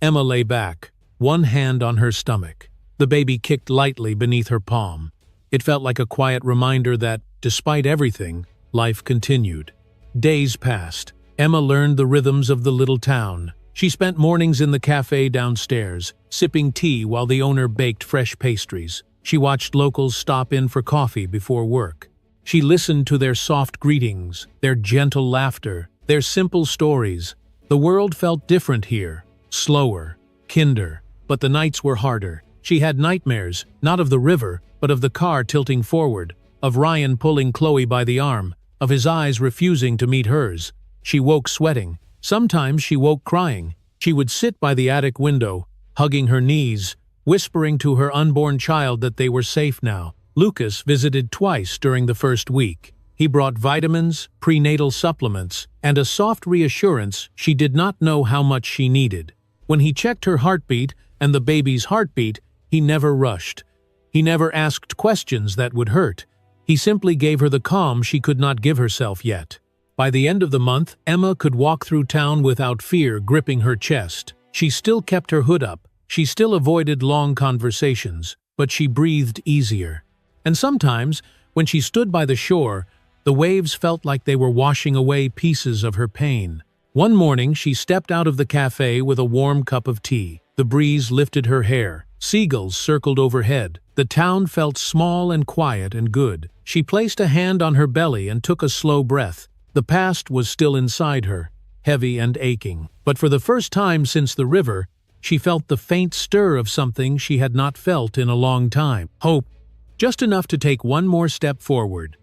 Emma lay back, one hand on her stomach. The baby kicked lightly beneath her palm. It felt like a quiet reminder that, despite everything, life continued. Days passed. Emma learned the rhythms of the little town. She spent mornings in the cafe downstairs, sipping tea while the owner baked fresh pastries. She watched locals stop in for coffee before work. She listened to their soft greetings, their gentle laughter, their simple stories. The world felt different here, slower, kinder, but the nights were harder. She had nightmares, not of the river, but of the car tilting forward, of Ryan pulling Chloe by the arm, of his eyes refusing to meet hers. She woke sweating. Sometimes she woke crying. She would sit by the attic window, hugging her knees, whispering to her unborn child that they were safe now. Lucas visited twice during the first week. He brought vitamins, prenatal supplements, and a soft reassurance she did not know how much she needed. When he checked her heartbeat and the baby's heartbeat, he never rushed. He never asked questions that would hurt. He simply gave her the calm she could not give herself yet. By the end of the month, Emma could walk through town without fear gripping her chest. She still kept her hood up. She still avoided long conversations, but she breathed easier. And sometimes, when she stood by the shore, the waves felt like they were washing away pieces of her pain. One morning, she stepped out of the cafe with a warm cup of tea. The breeze lifted her hair. Seagulls circled overhead. The town felt small and quiet and good. She placed a hand on her belly and took a slow breath. The past was still inside her, heavy and aching. But for the first time since the river, She felt the faint stir of something she had not felt in a long time. Hope, just enough to take one more step forward.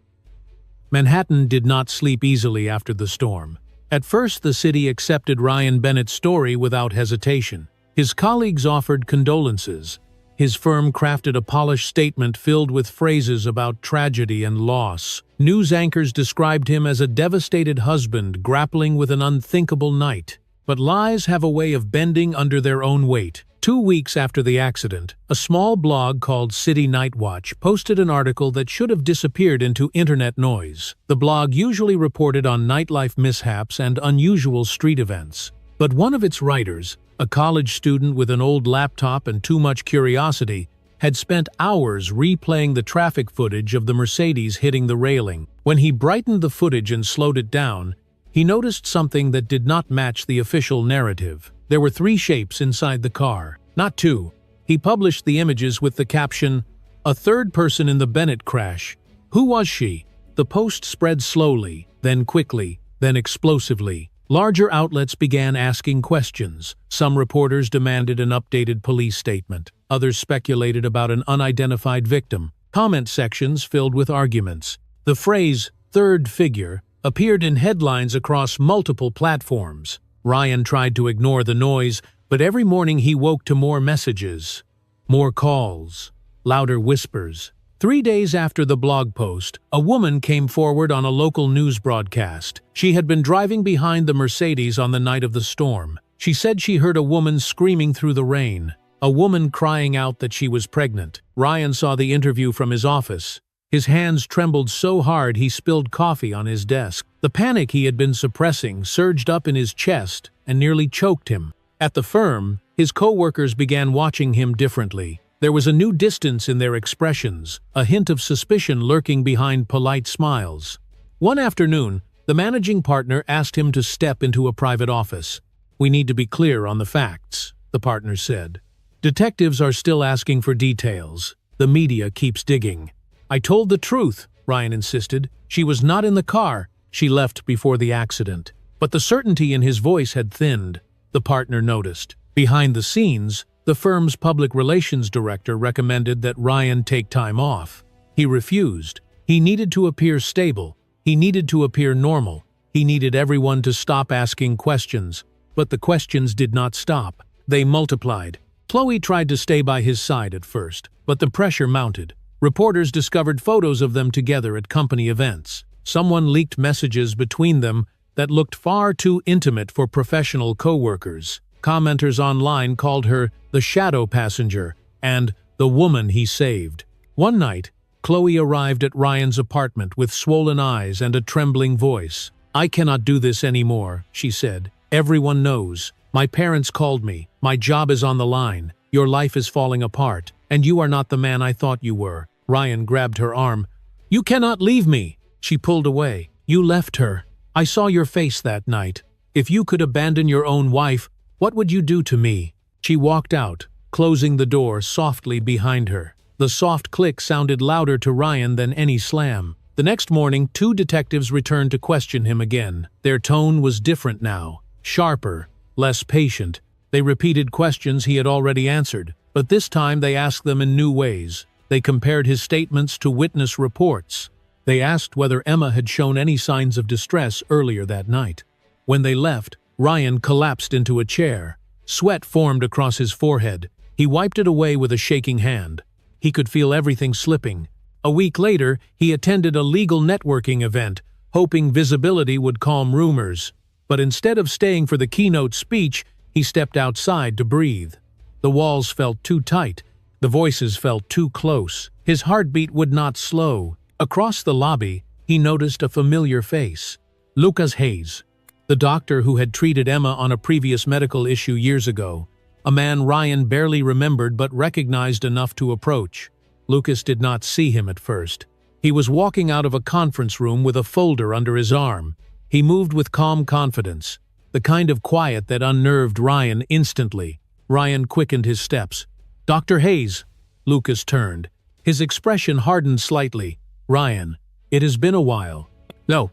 Manhattan did not sleep easily after the storm. At first, the city accepted Ryan Bennett's story without hesitation. His colleagues offered condolences. His firm crafted a polished statement filled with phrases about tragedy and loss. News anchors described him as a devastated husband grappling with an unthinkable night. But lies have a way of bending under their own weight. 2 weeks after the accident, a small blog called City Nightwatch posted an article that should have disappeared into internet noise. The blog usually reported on nightlife mishaps and unusual street events. But one of its writers, a college student with an old laptop and too much curiosity, had spent hours replaying the traffic footage of the Mercedes hitting the railing. When he brightened the footage and slowed it down, he noticed something that did not match the official narrative. There were 3 shapes inside the car, not 2. He published the images with the caption, "A third person in the Bennett crash. Who was she?" The post spread slowly, then quickly, then explosively. Larger outlets began asking questions. Some reporters demanded an updated police statement. Others speculated about an unidentified victim. Comment sections filled with arguments. The phrase, "third figure," appeared in headlines across multiple platforms. Ryan tried to ignore the noise, but every morning he woke to more messages, more calls, louder whispers. 3 days after the blog post, a woman came forward on a local news broadcast. She had been driving behind the Mercedes on the night of the storm. She said she heard a woman screaming through the rain, a woman crying out that she was pregnant. Ryan saw the interview from his office. His hands trembled so hard he spilled coffee on his desk. The panic he had been suppressing surged up in his chest and nearly choked him. At the firm, his co-workers began watching him differently. There was a new distance in their expressions, a hint of suspicion lurking behind polite smiles. One afternoon, the managing partner asked him to step into a private office. "We need to be clear on the facts," the partner said. "Detectives are still asking for details. The media keeps digging." "I told the truth," Ryan insisted. "She was not in the car. She left before the accident." But the certainty in his voice had thinned. The partner noticed. Behind the scenes, the firm's public relations director recommended that Ryan take time off. He refused. He needed to appear stable. He needed to appear normal. He needed everyone to stop asking questions. But the questions did not stop. They multiplied. Chloe tried to stay by his side at first, but the pressure mounted. Reporters discovered photos of them together at company events. Someone leaked messages between them that looked far too intimate for professional co-workers. Commenters online called her the shadow passenger and the woman he saved. One night, Chloe arrived at Ryan's apartment with swollen eyes and a trembling voice. "I cannot do this anymore," she said. "Everyone knows. My parents called me. My job is on the line. Your life is falling apart, and you are not the man I thought you were." Ryan grabbed her arm. "You cannot leave me!" She pulled away. "You left her. I saw your face that night. If you could abandon your own wife, what would you do to me?" She walked out, closing the door softly behind her. The soft click sounded louder to Ryan than any slam. The next morning, 2 detectives returned to question him again. Their tone was different now, sharper, less patient. They repeated questions he had already answered, but this time they asked them in new ways. They compared his statements to witness reports. They asked whether Emma had shown any signs of distress earlier that night. When they left, Ryan collapsed into a chair. Sweat formed across his forehead. He wiped it away with a shaking hand. He could feel everything slipping. A week later, he attended a legal networking event, hoping visibility would calm rumors. But instead of staying for the keynote speech, he stepped outside to breathe. The walls felt too tight. The voices felt too close. His heartbeat would not slow. Across the lobby, he noticed a familiar face. Lucas Hayes, the doctor who had treated Emma on a previous medical issue years ago. A man Ryan barely remembered but recognized enough to approach. Lucas did not see him at first. He was walking out of a conference room with a folder under his arm. He moved with calm confidence, the kind of quiet that unnerved Ryan instantly. Ryan quickened his steps. "Dr. Hayes." Lucas turned. His expression hardened slightly. "Ryan, it has been a while." "No."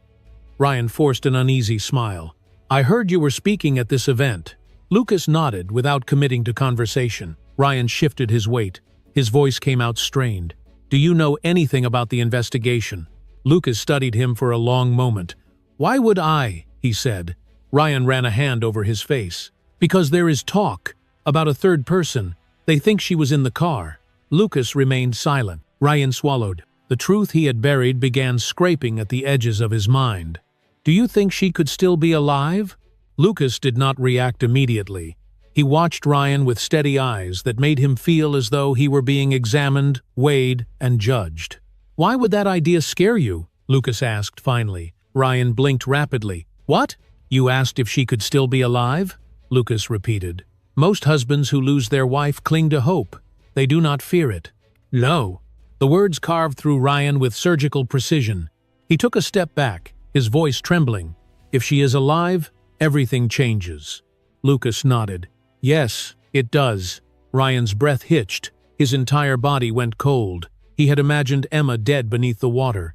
Ryan forced an uneasy smile. "I heard you were speaking at this event." Lucas nodded without committing to conversation. Ryan shifted his weight. His voice came out strained. "Do you know anything about the investigation?" Lucas studied him for a long moment. "Why would I?" he said. Ryan ran a hand over his face. "Because there is talk about a third person. They think she was in the car." Lucas remained silent. Ryan swallowed. The truth he had buried began scraping at the edges of his mind. "Do you think she could still be alive?" Lucas did not react immediately. He watched Ryan with steady eyes that made him feel as though he were being examined, weighed, and judged. "Why would that idea scare you?" Lucas asked finally. Ryan blinked rapidly. "What? You asked if she could still be alive?" Lucas repeated. "Most husbands who lose their wife cling to hope. They do not fear it." "No." The words carved through Ryan with surgical precision. He took a step back, his voice trembling. "If she is alive, everything changes." Lucas nodded. "Yes, it does." Ryan's breath hitched. His entire body went cold. He had imagined Emma dead beneath the water.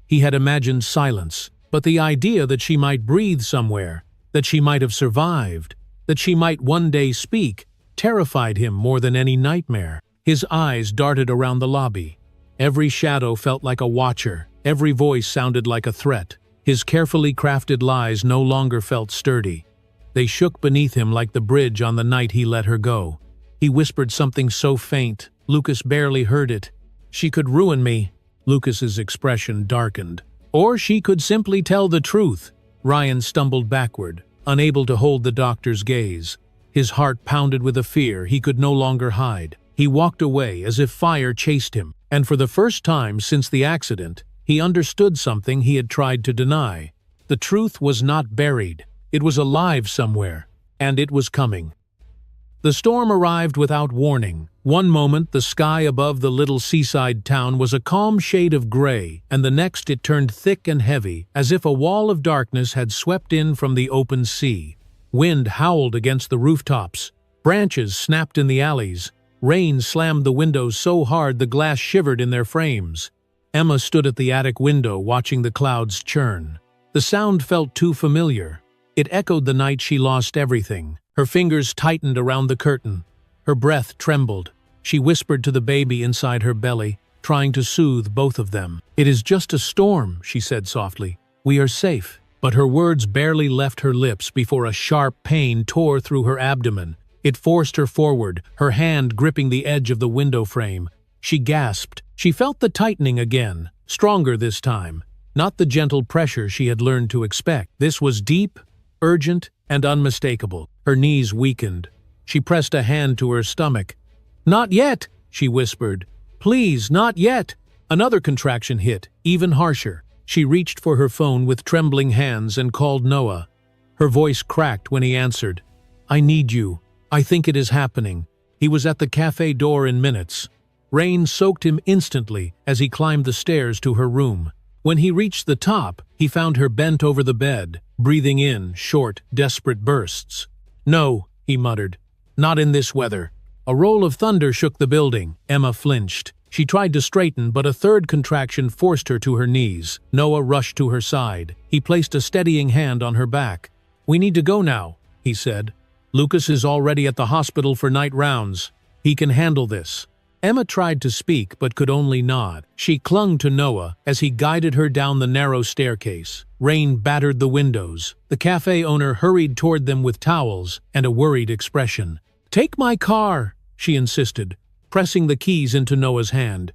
He had imagined silence. But the idea that she might breathe somewhere, that she might have survived, that she might one day speak, terrified him more than any nightmare. His eyes darted around the lobby. Every shadow felt like a watcher. Every voice sounded like a threat. His carefully crafted lies no longer felt sturdy. They shook beneath him like the bridge on the night he let her go. He whispered something so faint, Lucas barely heard it. "She could ruin me." Lucas's expression darkened. "Or she could simply tell the truth." Ryan stumbled backward, unable to hold the doctor's gaze. His heart pounded with a fear he could no longer hide. He walked away as if fire chased him, and for the first time since the accident, he understood something he had tried to deny. The truth was not buried. It was alive somewhere, and it was coming. The storm arrived without warning. One moment the sky above the little seaside town was a calm shade of gray, and the next it turned thick and heavy, as if a wall of darkness had swept in from the open sea. Wind howled against the rooftops. Branches snapped in the alleys. Rain slammed the windows so hard the glass shivered in their frames. Emma stood at the attic window watching the clouds churn. The sound felt too familiar. It echoed the night she lost everything. Her fingers tightened around the curtain. Her breath trembled. She whispered to the baby inside her belly, trying to soothe both of them. "It is just a storm," she said softly. "We are safe." But her words barely left her lips before a sharp pain tore through her abdomen. It forced her forward, her hand gripping the edge of the window frame. She gasped. She felt the tightening again, stronger this time. Not the gentle pressure she had learned to expect. This was deep, urgent, and unmistakable. Her knees weakened. She pressed a hand to her stomach. "Not yet," she whispered. "Please, not yet." Another contraction hit, even harsher. She reached for her phone with trembling hands and called Noah. Her voice cracked when he answered. "I need you. I think it is happening." He was at the cafe door in minutes. Rain soaked him instantly as he climbed the stairs to her room. When he reached the top, he found her bent over the bed, breathing in short, desperate bursts. "No," he muttered. "Not in this weather." A roll of thunder shook the building. Emma flinched. She tried to straighten, but a third contraction forced her to her knees. Noah rushed to her side. He placed a steadying hand on her back. "We need to go now," he said. "Lucas is already at the hospital for night rounds. He can handle this." Emma tried to speak but could only nod. She clung to Noah as he guided her down the narrow staircase. Rain battered the windows. The cafe owner hurried toward them with towels and a worried expression. "Take my car," she insisted, pressing the keys into Noah's hand.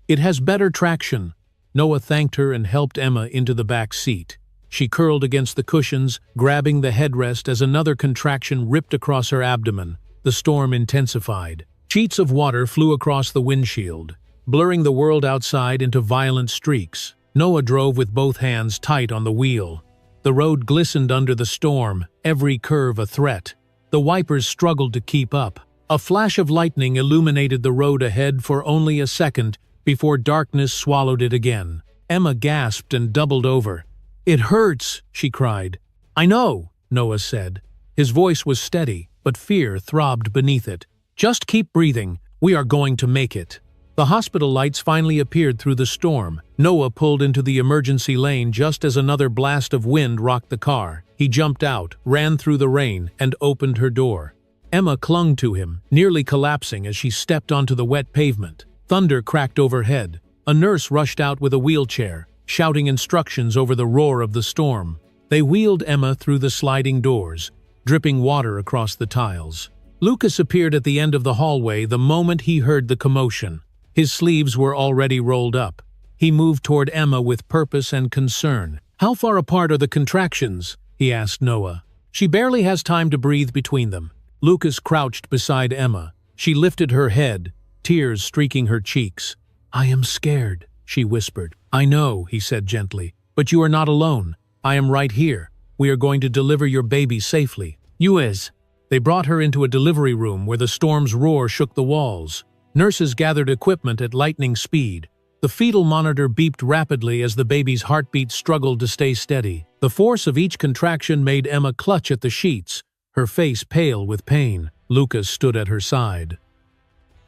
"It has better traction." Noah thanked her and helped Emma into the back seat. She curled against the cushions, grabbing the headrest as another contraction ripped across her abdomen. The storm intensified. Sheets of water flew across the windshield, blurring the world outside into violent streaks. Noah drove with both hands tight on the wheel. The road glistened under the storm, every curve a threat. The wipers struggled to keep up. A flash of lightning illuminated the road ahead for only a second before darkness swallowed it again. Emma gasped and doubled over. "It hurts," she cried. "I know," Noah said. His voice was steady, but fear throbbed beneath it. "Just keep breathing. We are going to make it." The hospital lights finally appeared through the storm. Noah pulled into the emergency lane just as another blast of wind rocked the car. He jumped out, ran through the rain, and opened her door. Emma clung to him, nearly collapsing as she stepped onto the wet pavement. Thunder cracked overhead. A nurse rushed out with a wheelchair, shouting instructions over the roar of the storm. They wheeled Emma through the sliding doors, dripping water across the tiles. Lucas appeared at the end of the hallway the moment he heard the commotion. His sleeves were already rolled up. He moved toward Emma with purpose and concern. "How far apart are the contractions?" he asked Noah. "She barely has time to breathe between them." Lucas crouched beside Emma. She lifted her head, tears streaking her cheeks. "I am scared," she whispered. "I know," he said gently, "but you are not alone. I am right here. We are going to deliver your baby safely." "US." They brought her into a delivery room where the storm's roar shook the walls. Nurses gathered equipment at lightning speed. The fetal monitor beeped rapidly as the baby's heartbeat struggled to stay steady. The force of each contraction made Emma clutch at the sheets, her face pale with pain. Lucas stood at her side.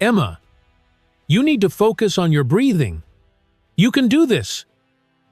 "Emma, you need to focus on your breathing. You can do this.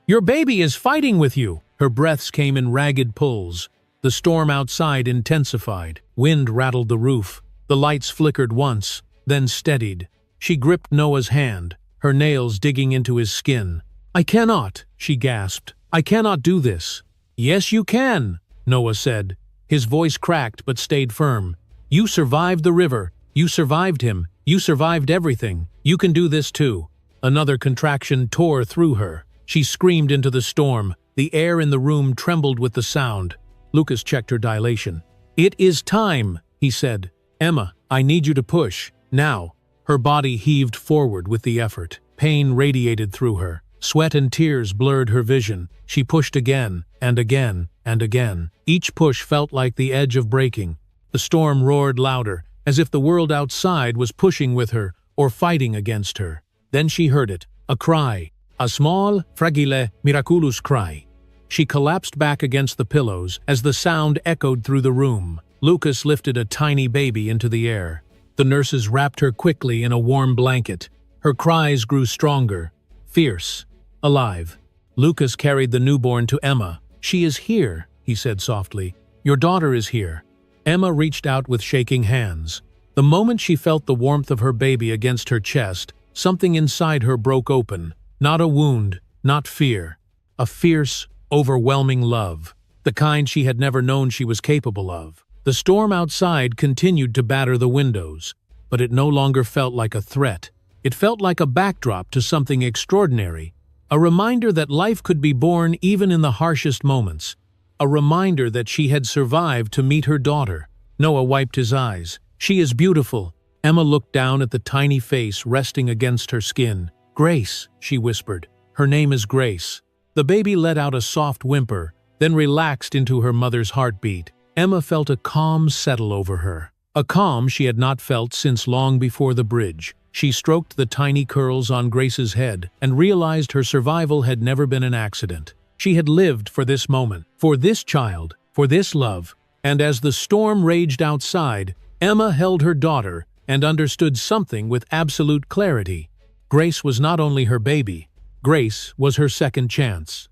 Your baby is fighting with you." Her breaths came in ragged pulls. The storm outside intensified. Wind rattled the roof. The lights flickered once, then steadied. She gripped Noah's hand, her nails digging into his skin. "I cannot," she gasped. "I cannot do this." "Yes, you can," Noah said. His voice cracked but stayed firm. "You survived the river. You survived him. You survived everything. You can do this too." Another contraction tore through her. She screamed into the storm. The air in the room trembled with the sound. Lucas checked her dilation. "It is time," he said. "Emma, I need you to push. Now." Her body heaved forward with the effort. Pain radiated through her. Sweat and tears blurred her vision. She pushed again, and again, and again. Each push felt like the edge of breaking. The storm roared louder, as if the world outside was pushing with her or fighting against her. Then she heard it, a cry, a small, fragile, miraculous cry. She collapsed back against the pillows as the sound echoed through the room. Lucas lifted a tiny baby into the air. The nurses wrapped her quickly in a warm blanket. Her cries grew stronger, fierce, alive. Lucas carried the newborn to Emma. "She is here," he said softly. "Your daughter is here." Emma reached out with shaking hands. The moment she felt the warmth of her baby against her chest, something inside her broke open. Not a wound, not fear. A fierce, overwhelming love. The kind she had never known she was capable of. The storm outside continued to batter the windows, but it no longer felt like a threat. It felt like a backdrop to something extraordinary. A reminder that life could be born even in the harshest moments. A reminder that she had survived to meet her daughter. Noah wiped his eyes. "She is beautiful." Emma looked down at the tiny face resting against her skin. "Grace," she whispered. "Her name is Grace." The baby let out a soft whimper, then relaxed into her mother's heartbeat. Emma felt a calm settle over her. A calm she had not felt since long before the bridge. She stroked the tiny curls on Grace's head and realized her survival had never been an accident. She had lived for this moment, for this child, for this love. And as the storm raged outside, Emma held her daughter and understood something with absolute clarity. Grace was not only her baby, Grace was her second chance.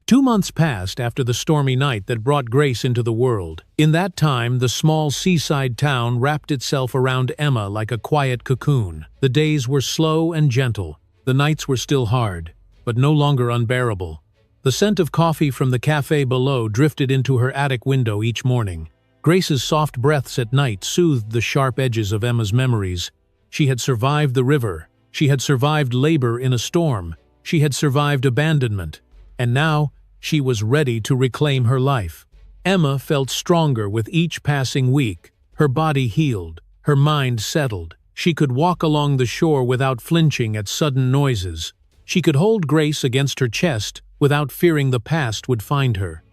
2 months passed after the stormy night that brought Grace into the world. In that time, the small seaside town wrapped itself around Emma like a quiet cocoon. The days were slow and gentle. The nights were still hard, but no longer unbearable. The scent of coffee from the cafe below drifted into her attic window each morning. Grace's soft breaths at night soothed the sharp edges of Emma's memories. She had survived the river. She had survived labor in a storm. She had survived abandonment. And now, she was ready to reclaim her life. Emma felt stronger with each passing week. Her body healed. Her mind settled. She could walk along the shore without flinching at sudden noises. She could hold Grace against her chest without fearing the past would find her.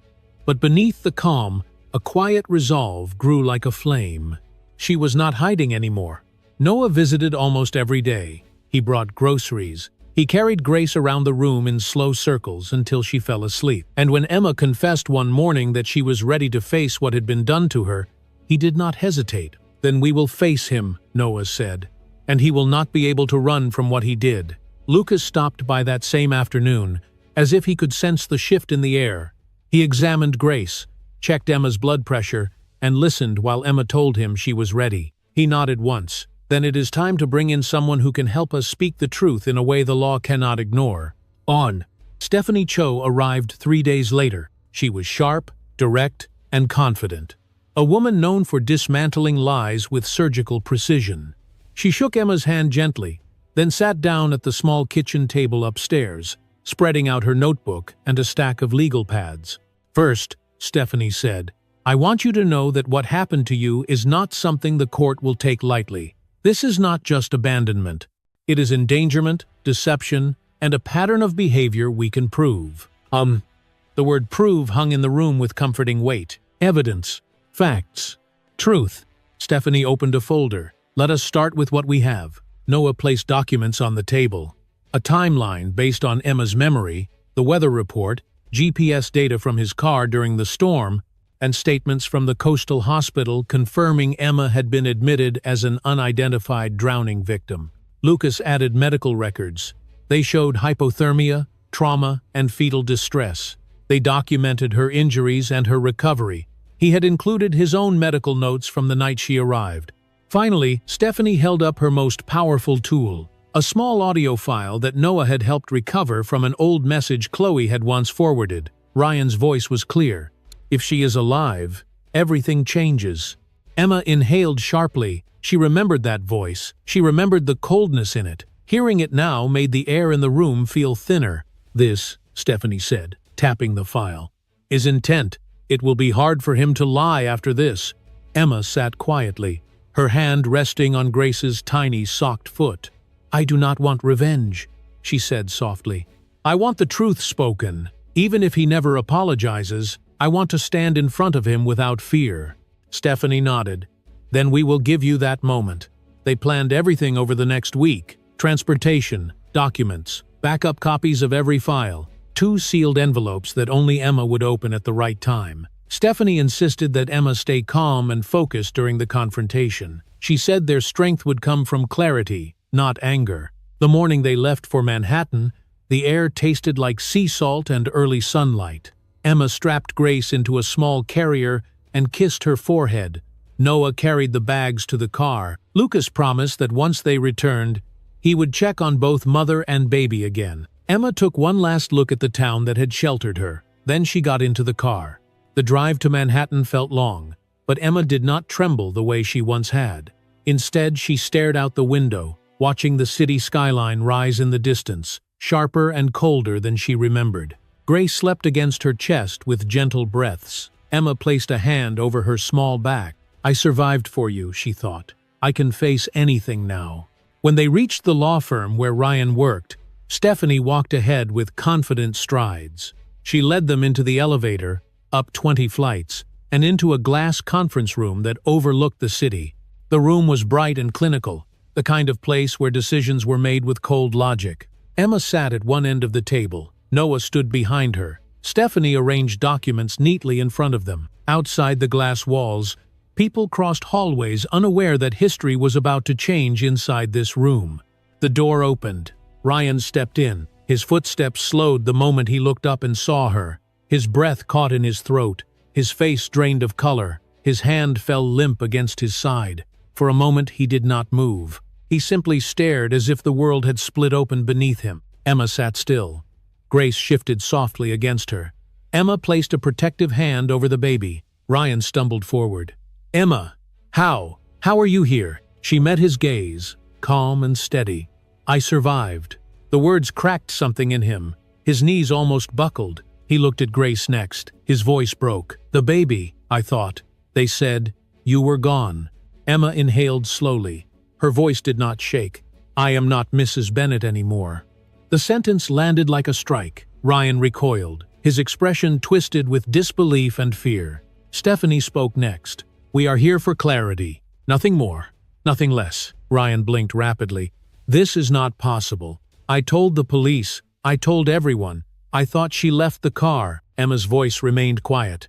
But beneath the calm, a quiet resolve grew like a flame. She was not hiding anymore. Noah visited almost every day. He brought groceries. He carried Grace around the room in slow circles until she fell asleep. And when Emma confessed one morning that she was ready to face what had been done to her, he did not hesitate. "Then we will face him," Noah said. and he will not be able to run from what he did. Lucas stopped by that same afternoon, as if he could sense the shift in the air. He examined Grace, checked Emma's blood pressure, and listened while Emma told him she was ready. He nodded once. Then it is time to bring in someone who can help us speak the truth in a way the law cannot ignore. On. Stephanie Cho arrived 3 days later. She was sharp, direct, and confident. A woman known for dismantling lies with surgical precision. She shook Emma's hand gently, then sat down at the small kitchen table upstairs, spreading out her notebook and a stack of legal pads. "First," Stephanie said, "I want you to know that what happened to you is not something the court will take lightly. This is not just abandonment. It is endangerment, deception, and a pattern of behavior we can prove." The word prove hung in the room with comforting weight. Evidence. Facts. Truth. Stephanie opened a folder. "Let us start with what we have." Noah placed documents on the table. A timeline based on Emma's memory, the weather report, GPS data from his car during the storm, and statements from the coastal hospital confirming Emma had been admitted as an unidentified drowning victim. Lucas added medical records. They showed hypothermia, trauma, and fetal distress. They documented her injuries and her recovery. He had included his own medical notes from the night she arrived. Finally, Stephanie held up her most powerful tool, a small audio file that Noah had helped recover from an old message Chloe had once forwarded. Ryan's voice was clear. "If she is alive, everything changes." Emma inhaled sharply. She remembered that voice. She remembered the coldness in it. Hearing it now made the air in the room feel thinner. "This," Stephanie said, tapping the file, "is intent. It will be hard for him to lie after this." Emma sat quietly, her hand resting on Grace's tiny socked foot. "I do not want revenge," she said softly. "I want the truth spoken. Even if he never apologizes, I want to stand in front of him without fear." Stephanie nodded. "Then we will give you that moment." They planned everything over the next week. Transportation, documents, backup copies of every file, 2 sealed envelopes that only Emma would open at the right time. Stephanie insisted that Emma stay calm and focused during the confrontation. She said their strength would come from clarity, not anger. The morning they left for Manhattan, the air tasted like sea salt and early sunlight. Emma strapped Grace into a small carrier and kissed her forehead. Noah carried the bags to the car. Lucas promised that once they returned, he would check on both mother and baby again. Emma took one last look at the town that had sheltered her. Then she got into the car. The drive to Manhattan felt long, but Emma did not tremble the way she once had. Instead, she stared out the window, watching the city skyline rise in the distance, sharper and colder than she remembered. Grace slept against her chest with gentle breaths. Emma placed a hand over her small back. "I survived for you," she thought. "I can face anything now." When they reached the law firm where Ryan worked, Stephanie walked ahead with confident strides. She led them into the elevator, up 20 flights, and into a glass conference room that overlooked the city. The room was bright and clinical, the kind of place where decisions were made with cold logic. Emma sat at one end of the table. Noah stood behind her. Stephanie arranged documents neatly in front of them. Outside the glass walls, people crossed hallways unaware that history was about to change inside this room. The door opened. Ryan stepped in. His footsteps slowed the moment he looked up and saw her. His breath caught in his throat. His face drained of color. His hand fell limp against his side. For a moment he did not move. He simply stared as if the world had split open beneath him. Emma sat still. Grace shifted softly against her. Emma placed a protective hand over the baby. Ryan stumbled forward. "Emma, how are you here?" She met his gaze, calm and steady. "I survived." The words cracked something in him. His knees almost buckled. He looked at Grace next. His voice broke. "The baby, I thought. They said, you were gone." Emma inhaled slowly. Her voice did not shake. "I am not Mrs. Bennet anymore." The sentence landed like a strike. Ryan recoiled, his expression twisted with disbelief and fear. Stephanie spoke next. "We are here for clarity. Nothing more. Nothing less." Ryan blinked rapidly. "This is not possible. I told the police. I told everyone. I thought she left the car." Emma's voice remained quiet.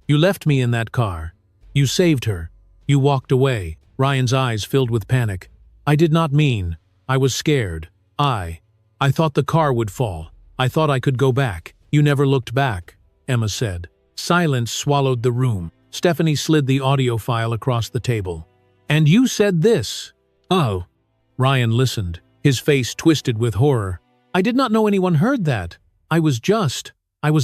"You left me in that car. You saved her. You walked away." Ryan's eyes filled with panic. I did not mean. I was scared. I thought the car would fall. I thought I could go back. You never looked back, Emma said. Silence swallowed the room. Stephanie slid the audio file across the table. And you said this. Oh. Ryan listened, his face twisted with horror. I did not know anyone heard that. I was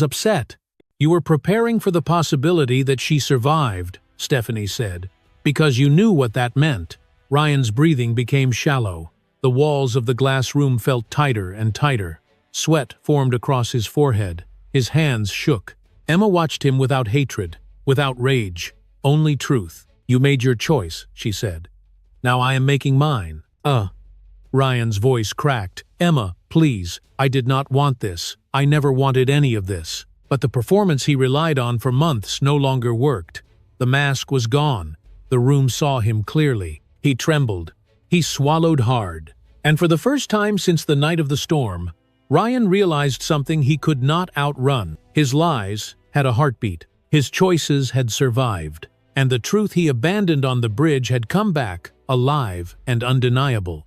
upset. You were preparing for the possibility that she survived, Stephanie said, because you knew what that meant. Ryan's breathing became shallow. The walls of the glass room felt tighter and tighter. Sweat formed across his forehead. His hands shook. Emma watched him without hatred, without rage, only truth. You made your choice, she said. Now I am making mine. Ryan's voice cracked. Emma, please, I did not want this. I never wanted any of this. But the performance he relied on for months no longer worked. The mask was gone. The room saw him clearly. He trembled. He swallowed hard. And for the first time since the night of the storm, Ryan realized something he could not outrun. His lies had a heartbeat. His choices had survived. And the truth he abandoned on the bridge had come back, alive and undeniable.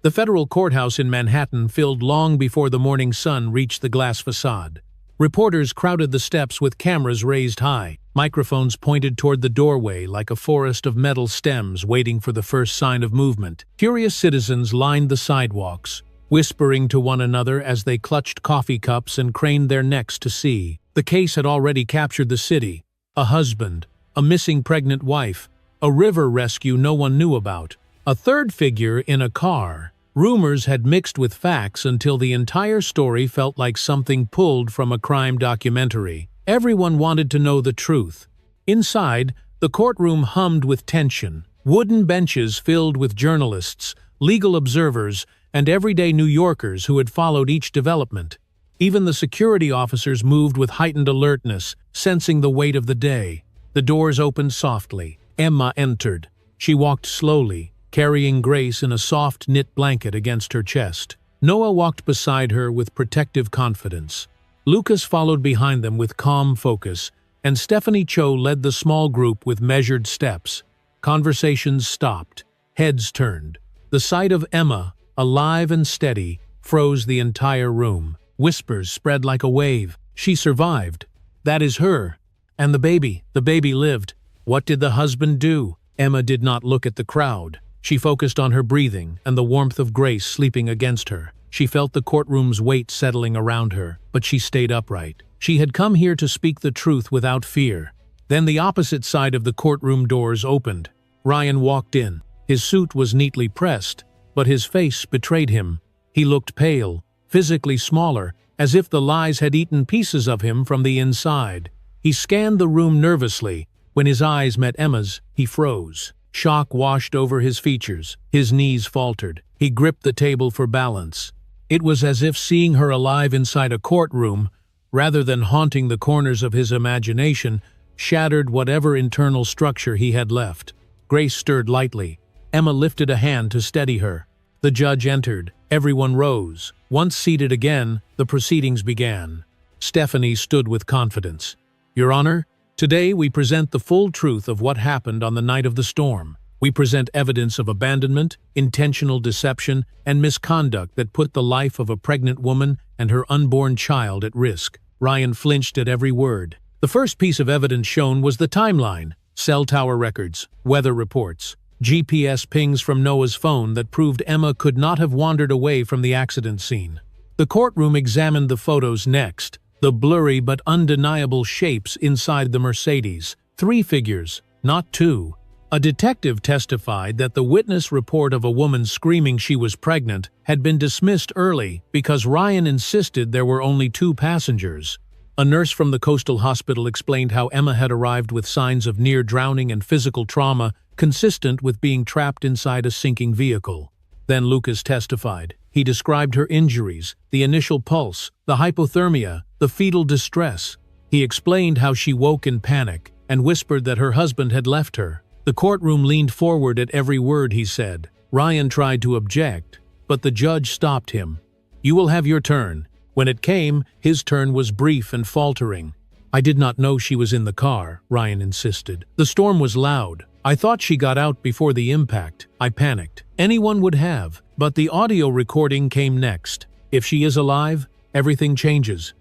The federal courthouse in Manhattan filled long before the morning sun reached the glass facade. Reporters crowded the steps with cameras raised high. Microphones pointed toward the doorway like a forest of metal stems waiting for the first sign of movement. Curious citizens lined the sidewalks, whispering to one another as they clutched coffee cups and craned their necks to see. The case had already captured the city. A husband, a missing pregnant wife, a river rescue no one knew about, a third figure in a car. Rumors had mixed with facts until the entire story felt like something pulled from a crime documentary. Everyone wanted to know the truth. Inside, the courtroom hummed with tension. Wooden benches filled with journalists, legal observers, and everyday New Yorkers who had followed each development. Even the security officers moved with heightened alertness, sensing the weight of the day. The doors opened softly. Emma entered. She walked slowly, carrying Grace in a soft knit blanket against her chest. Noah walked beside her with protective confidence. Lucas followed behind them with calm focus, and Stephanie Cho led the small group with measured steps. Conversations stopped. Heads turned. The sight of Emma, alive and steady, froze the entire room. Whispers spread like a wave. She survived. That is her. And the baby lived. What did the husband do? Emma did not look at the crowd. She focused on her breathing and the warmth of Grace sleeping against her. She felt the courtroom's weight settling around her, but she stayed upright. She had come here to speak the truth without fear. Then the opposite side of the courtroom doors opened. Ryan walked in. His suit was neatly pressed, but his face betrayed him. He looked pale, physically smaller, as if the lies had eaten pieces of him from the inside. He scanned the room nervously. When his eyes met Emma's, he froze. Shock washed over his features. His knees faltered. He gripped the table for balance. It was as if seeing her alive inside a courtroom, rather than haunting the corners of his imagination, shattered whatever internal structure he had left. Grace stirred lightly. Emma lifted a hand to steady her. The judge entered. Everyone rose. Once seated again, the proceedings began. Stephanie stood with confidence. Your Honor, today we present the full truth of what happened on the night of the storm. We present evidence of abandonment, intentional deception, and misconduct that put the life of a pregnant woman and her unborn child at risk. Ryan flinched at every word. The first piece of evidence shown was the timeline. Cell tower records, weather reports, GPS pings from Noah's phone that proved Emma could not have wandered away from the accident scene. The courtroom examined the photos next. The blurry but undeniable shapes inside the Mercedes. 3 figures, not 2. A detective testified that the witness report of a woman screaming she was pregnant had been dismissed early because Ryan insisted there were only 2 passengers. A nurse from the coastal hospital explained how Emma had arrived with signs of near drowning and physical trauma consistent with being trapped inside a sinking vehicle. Then Lucas testified. He described her injuries, the initial pulse, the hypothermia, the fetal distress. He explained how she woke in panic and whispered that her husband had left her. The courtroom leaned forward at every word he said. Ryan tried to object, but the judge stopped him. You will have your turn. When it came, his turn was brief and faltering. I did not know she was in the car, Ryan insisted. The storm was loud. I thought she got out before the impact. I panicked. Anyone would have. But the audio recording came next. If she is alive, everything changes.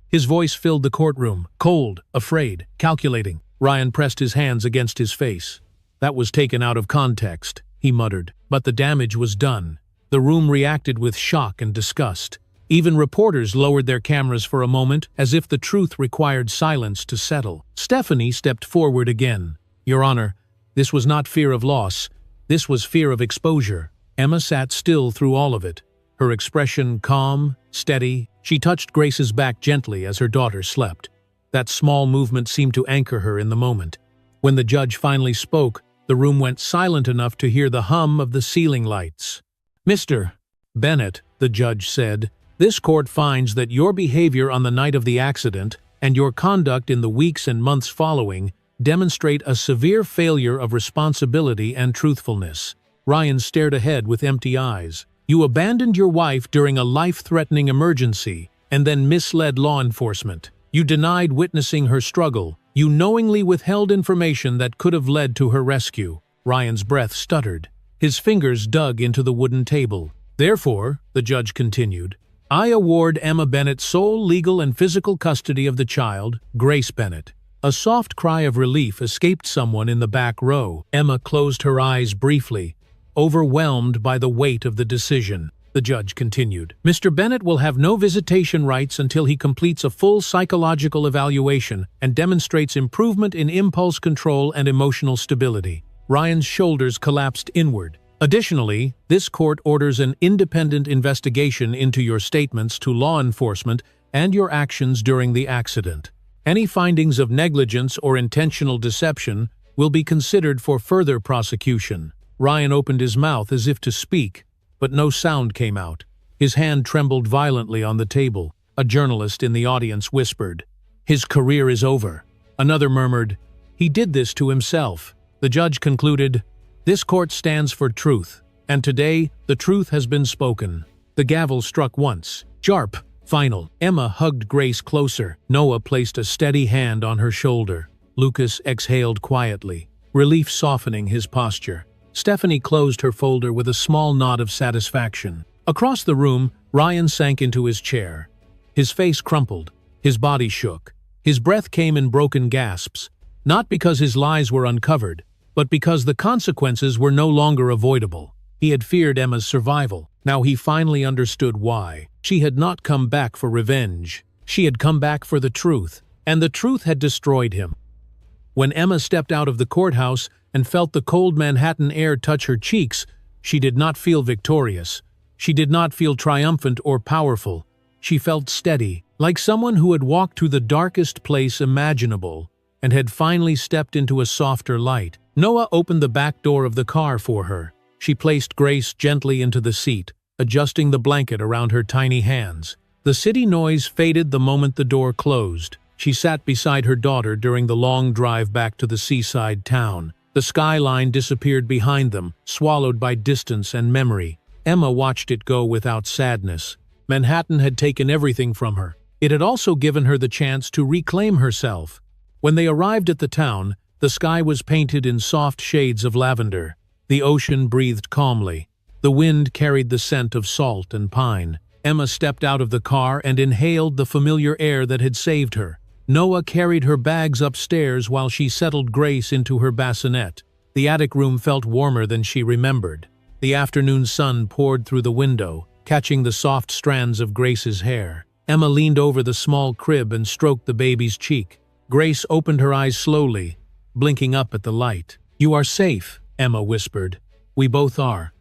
His voice filled the courtroom, cold, afraid, calculating. Ryan pressed his hands against his face. That was taken out of context, he muttered. But the damage was done. The room reacted with shock and disgust. Even reporters lowered their cameras for a moment, as if the truth required silence to settle. Stephanie stepped forward again. Your Honor, this was not fear of loss. This was fear of exposure. Emma sat still through all of it, her expression calm, steady. She touched Grace's back gently as her daughter slept. That small movement seemed to anchor her in the moment. When the judge finally spoke, the room went silent enough to hear the hum of the ceiling lights. Mr. Bennett, the judge said, this court finds that your behavior on the night of the accident and your conduct in the weeks and months following demonstrate a severe failure of responsibility and truthfulness. Ryan stared ahead with empty eyes. You abandoned your wife during a life-threatening emergency and then misled law enforcement. You denied witnessing her struggle. You knowingly withheld information that could have led to her rescue. Ryan's breath stuttered. His fingers dug into the wooden table. Therefore, the judge continued, I award Emma Bennett sole legal and physical custody of the child, Grace Bennett. A soft cry of relief escaped someone in the back row. Emma closed her eyes briefly, overwhelmed by the weight of the decision. The judge continued, Mr. Bennett will have no visitation rights until he completes a full psychological evaluation and demonstrates improvement in impulse control and emotional stability. Ryan's shoulders collapsed inward. Additionally, this court orders an independent investigation into your statements to law enforcement and your actions during the accident. Any findings of negligence or intentional deception will be considered for further prosecution. Ryan opened his mouth as if to speak, but no sound came out. His hand trembled violently on the table. A journalist in the audience whispered, His career is over. Another murmured, He did this to himself. The judge concluded, This court stands for truth, and today the truth has been spoken. The gavel struck once. Sharp. Final. Emma hugged Grace closer. Noah placed a steady hand on her shoulder. Lucas exhaled quietly, relief softening his posture. Stephanie closed her folder with a small nod of satisfaction. Across the room, Ryan sank into his chair. His face crumpled. His body shook. His breath came in broken gasps, not because his lies were uncovered, but because the consequences were no longer avoidable. He had feared Emma's survival. Now he finally understood why. She had not come back for revenge. She had come back for the truth, and the truth had destroyed him. When Emma stepped out of the courthouse and felt the cold Manhattan air touch her cheeks, she did not feel victorious. She did not feel triumphant or powerful. She felt steady, like someone who had walked through the darkest place imaginable and had finally stepped into a softer light. Noah opened the back door of the car for her. She placed Grace gently into the seat, adjusting the blanket around her tiny hands. The city noise faded the moment the door closed. She sat beside her daughter during the long drive back to the seaside town. The skyline disappeared behind them, swallowed by distance and memory. Emma watched it go without sadness. Manhattan had taken everything from her. It had also given her the chance to reclaim herself. When they arrived at the town, the sky was painted in soft shades of lavender. The ocean breathed calmly. The wind carried the scent of salt and pine. Emma stepped out of the car and inhaled the familiar air that had saved her. Noah carried her bags upstairs while she settled Grace into her bassinet. The attic room felt warmer than she remembered. The afternoon sun poured through the window, catching the soft strands of Grace's hair. Emma leaned over the small crib and stroked the baby's cheek. Grace opened her eyes slowly, blinking up at the light. "You are safe," Emma whispered. "We both are."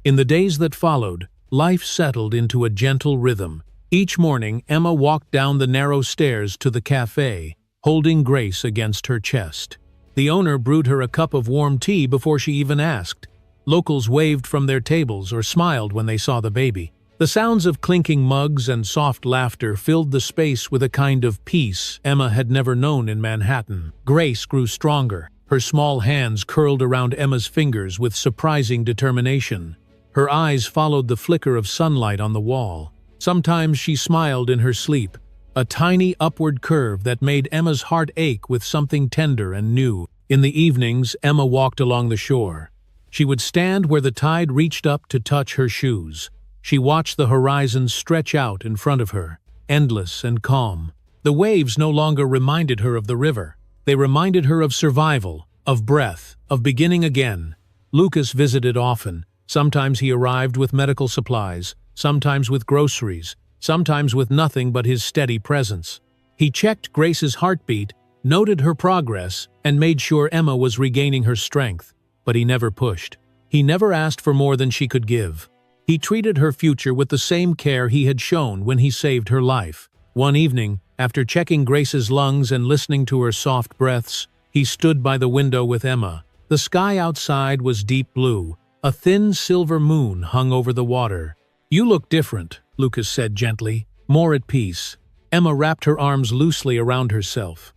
In the days that followed, life settled into a gentle rhythm. Each morning, Emma walked down the narrow stairs to the cafe, holding Grace against her chest. The owner brewed her a cup of warm tea before she even asked. Locals waved from their tables or smiled when they saw the baby. The sounds of clinking mugs and soft laughter filled the space with a kind of peace Emma had never known in Manhattan. Grace grew stronger. Her small hands curled around Emma's fingers with surprising determination. Her eyes followed the flicker of sunlight on the wall. Sometimes she smiled in her sleep, a tiny upward curve that made Emma's heart ache with something tender and new. In the evenings, Emma walked along the shore. She would stand where the tide reached up to touch her shoes. She watched the horizon stretch out in front of her, endless and calm. The waves no longer reminded her of the river. They reminded her of survival, of breath, of beginning again. Lucas visited often. Sometimes he arrived with medical supplies, sometimes with groceries, sometimes with nothing but his steady presence. He checked Grace's heartbeat, noted her progress, and made sure Emma was regaining her strength. But he never pushed. He never asked for more than she could give. He treated her future with the same care he had shown when he saved her life. One evening, after checking Grace's lungs and listening to her soft breaths, he stood by the window with Emma. The sky outside was deep blue. A thin silver moon hung over the water. "You look different," Lucas said gently, more at peace. Emma wrapped her arms loosely around herself.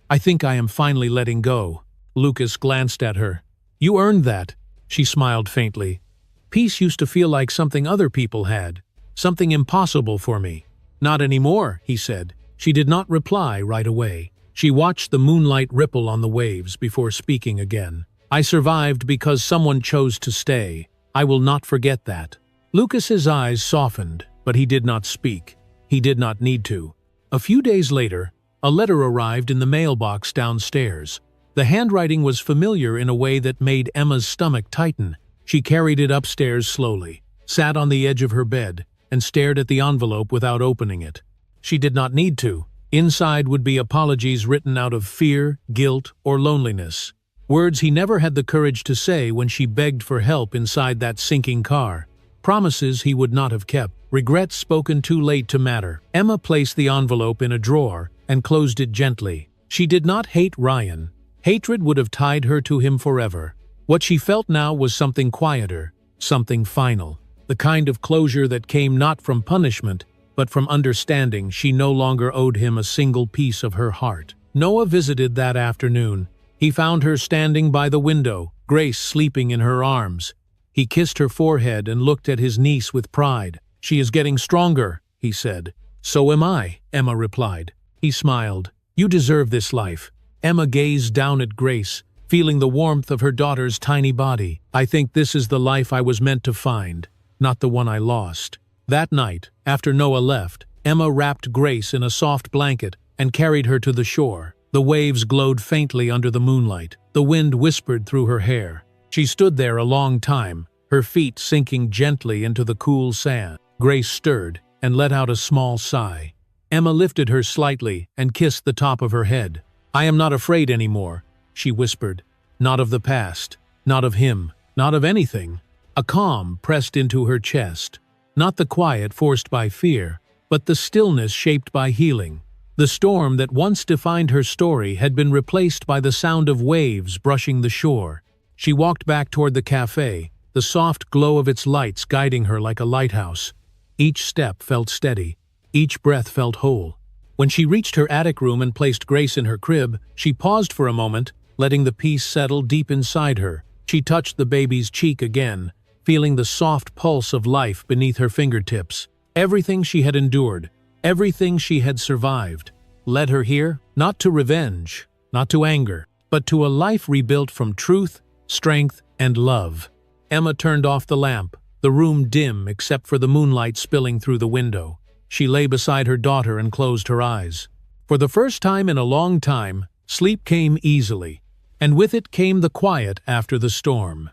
"I think I am finally letting go." Lucas glanced at her. "You earned that," she smiled faintly. "Peace used to feel like something other people had, something impossible for me." "Not anymore," he said. She did not reply right away. She watched the moonlight ripple on the waves before speaking again. "I survived because someone chose to stay. I will not forget that." Lucas's eyes softened, but he did not speak. He did not need to. A few days later, a letter arrived in the mailbox downstairs. The handwriting was familiar in a way that made Emma's stomach tighten. She carried it upstairs slowly, sat on the edge of her bed, and stared at the envelope without opening it. She did not need to. Inside would be apologies written out of fear, guilt, or loneliness. Words he never had the courage to say when she begged for help inside that sinking car. Promises he would not have kept. Regrets spoken too late to matter. Emma placed the envelope in a drawer and closed it gently. She did not hate Ryan. Hatred would have tied her to him forever. What she felt now was something quieter, something final. The kind of closure that came not from punishment, but from understanding she no longer owed him a single piece of her heart. Noah visited that afternoon. He found her standing by the window, Grace sleeping in her arms. He kissed her forehead and looked at his niece with pride. "She is getting stronger," he said. "So am I," Emma replied. He smiled. "You deserve this life." Emma gazed down at Grace, feeling the warmth of her daughter's tiny body. "I think this is the life I was meant to find, not the one I lost." That night, after Noah left, Emma wrapped Grace in a soft blanket and carried her to the shore. The waves glowed faintly under the moonlight. The wind whispered through her hair. She stood there a long time, her feet sinking gently into the cool sand. Grace stirred and let out a small sigh. Emma lifted her slightly and kissed the top of her head. "I am not afraid anymore," she whispered. "Not of the past, not of him, not of anything." A calm pressed into her chest. Not the quiet forced by fear, but the stillness shaped by healing. The storm that once defined her story had been replaced by the sound of waves brushing the shore. She walked back toward the cafe, the soft glow of its lights guiding her like a lighthouse. Each step felt steady. Each breath felt whole. When she reached her attic room and placed Grace in her crib, she paused for a moment, letting the peace settle deep inside her. She touched the baby's cheek again, feeling the soft pulse of life beneath her fingertips. Everything she had endured, everything she had survived, led her here, not to revenge, not to anger, but to a life rebuilt from truth, strength, and love. Emma turned off the lamp, the room dim except for the moonlight spilling through the window. She lay beside her daughter and closed her eyes. For the first time in a long time, sleep came easily, and with it came the quiet after the storm.